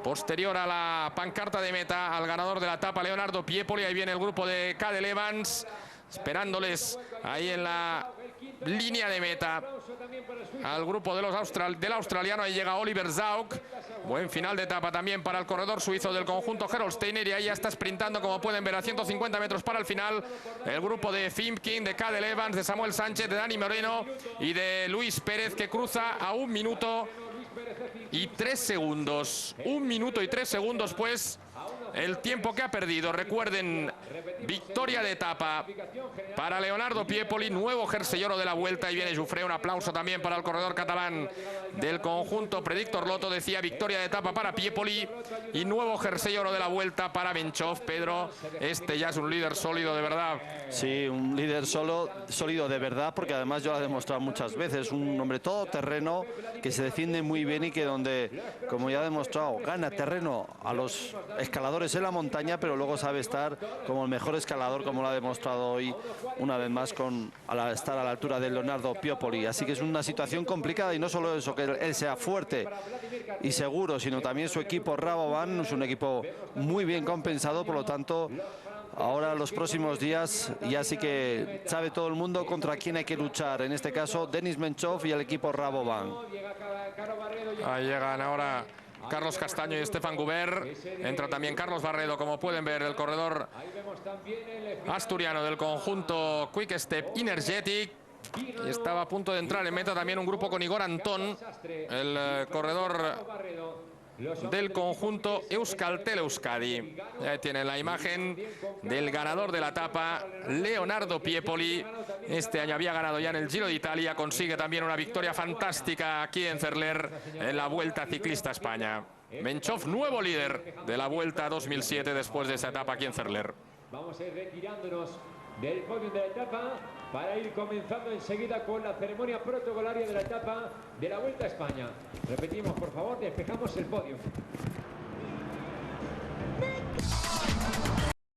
posterior a la pancarta de meta al ganador de la etapa, Leonardo Piepoli. Ahí viene el grupo de Cadel Evans, esperándoles ahí en la línea de meta al grupo del australiano. Ahí llega Oliver Zauk. Buen final de etapa también para el corredor suizo del conjunto Gerolsteiner, y ahí ya está sprintando, como pueden ver, a 150 metros para el final el grupo de Fimkin, de Cadel Evans, de Samuel Sánchez, de Dani Moreno y de Luis Pérez, que cruza a 1 minuto y 3 segundos. 1 minuto y 3 segundos, pues, el tiempo que ha perdido. Recuerden, victoria de etapa para Leonardo Piepoli, nuevo jersey oro de la Vuelta. Y viene Jufré, un aplauso también para el corredor catalán del conjunto Predictor Lotto. Decía, victoria de etapa para Piepoli y nuevo jersey oro de la Vuelta para Menchov. Pedro, este ya es un líder sólido de verdad. Sí, un líder sólido de verdad, porque además yo lo he demostrado muchas veces. Un hombre todoterreno que se defiende muy bien y que donde, como ya ha demostrado, gana terreno a los escaladores en la montaña, pero luego sabe estar como el mejor escalador, como lo ha demostrado hoy una vez más estar a la altura de Leonardo Piepoli. Así que es una situación complicada, y no solo eso, que él sea fuerte y seguro, sino también su equipo Rabobank es un equipo muy bien compensado. Por lo tanto, ahora los próximos días ya sí que sabe todo el mundo contra quién hay que luchar. En este caso, Denis Menchov y el equipo Rabobank. Ahí llegan ahora Carlos Castaño y Stefan Guber. Entra también Carlos Barredo, como pueden ver, el corredor asturiano del conjunto Quick Step Energetic. Y estaba a punto de entrar en meta también un grupo con Igor Antón, el corredor del conjunto Euskaltel Euskadi. Ahí tienen la imagen del ganador de la etapa, Leonardo Piepoli. Este año había ganado ya en el Giro de Italia, consigue también una victoria fantástica aquí en Cerler en la Vuelta Ciclista España. Menchov, nuevo líder de la Vuelta 2007 después de esa etapa aquí en Cerler. Vamos a ir retirándonos del podio de la etapa para ir comenzando enseguida con la ceremonia protocolaria de la etapa de la Vuelta a España. Repetimos, por favor, despejamos el podio.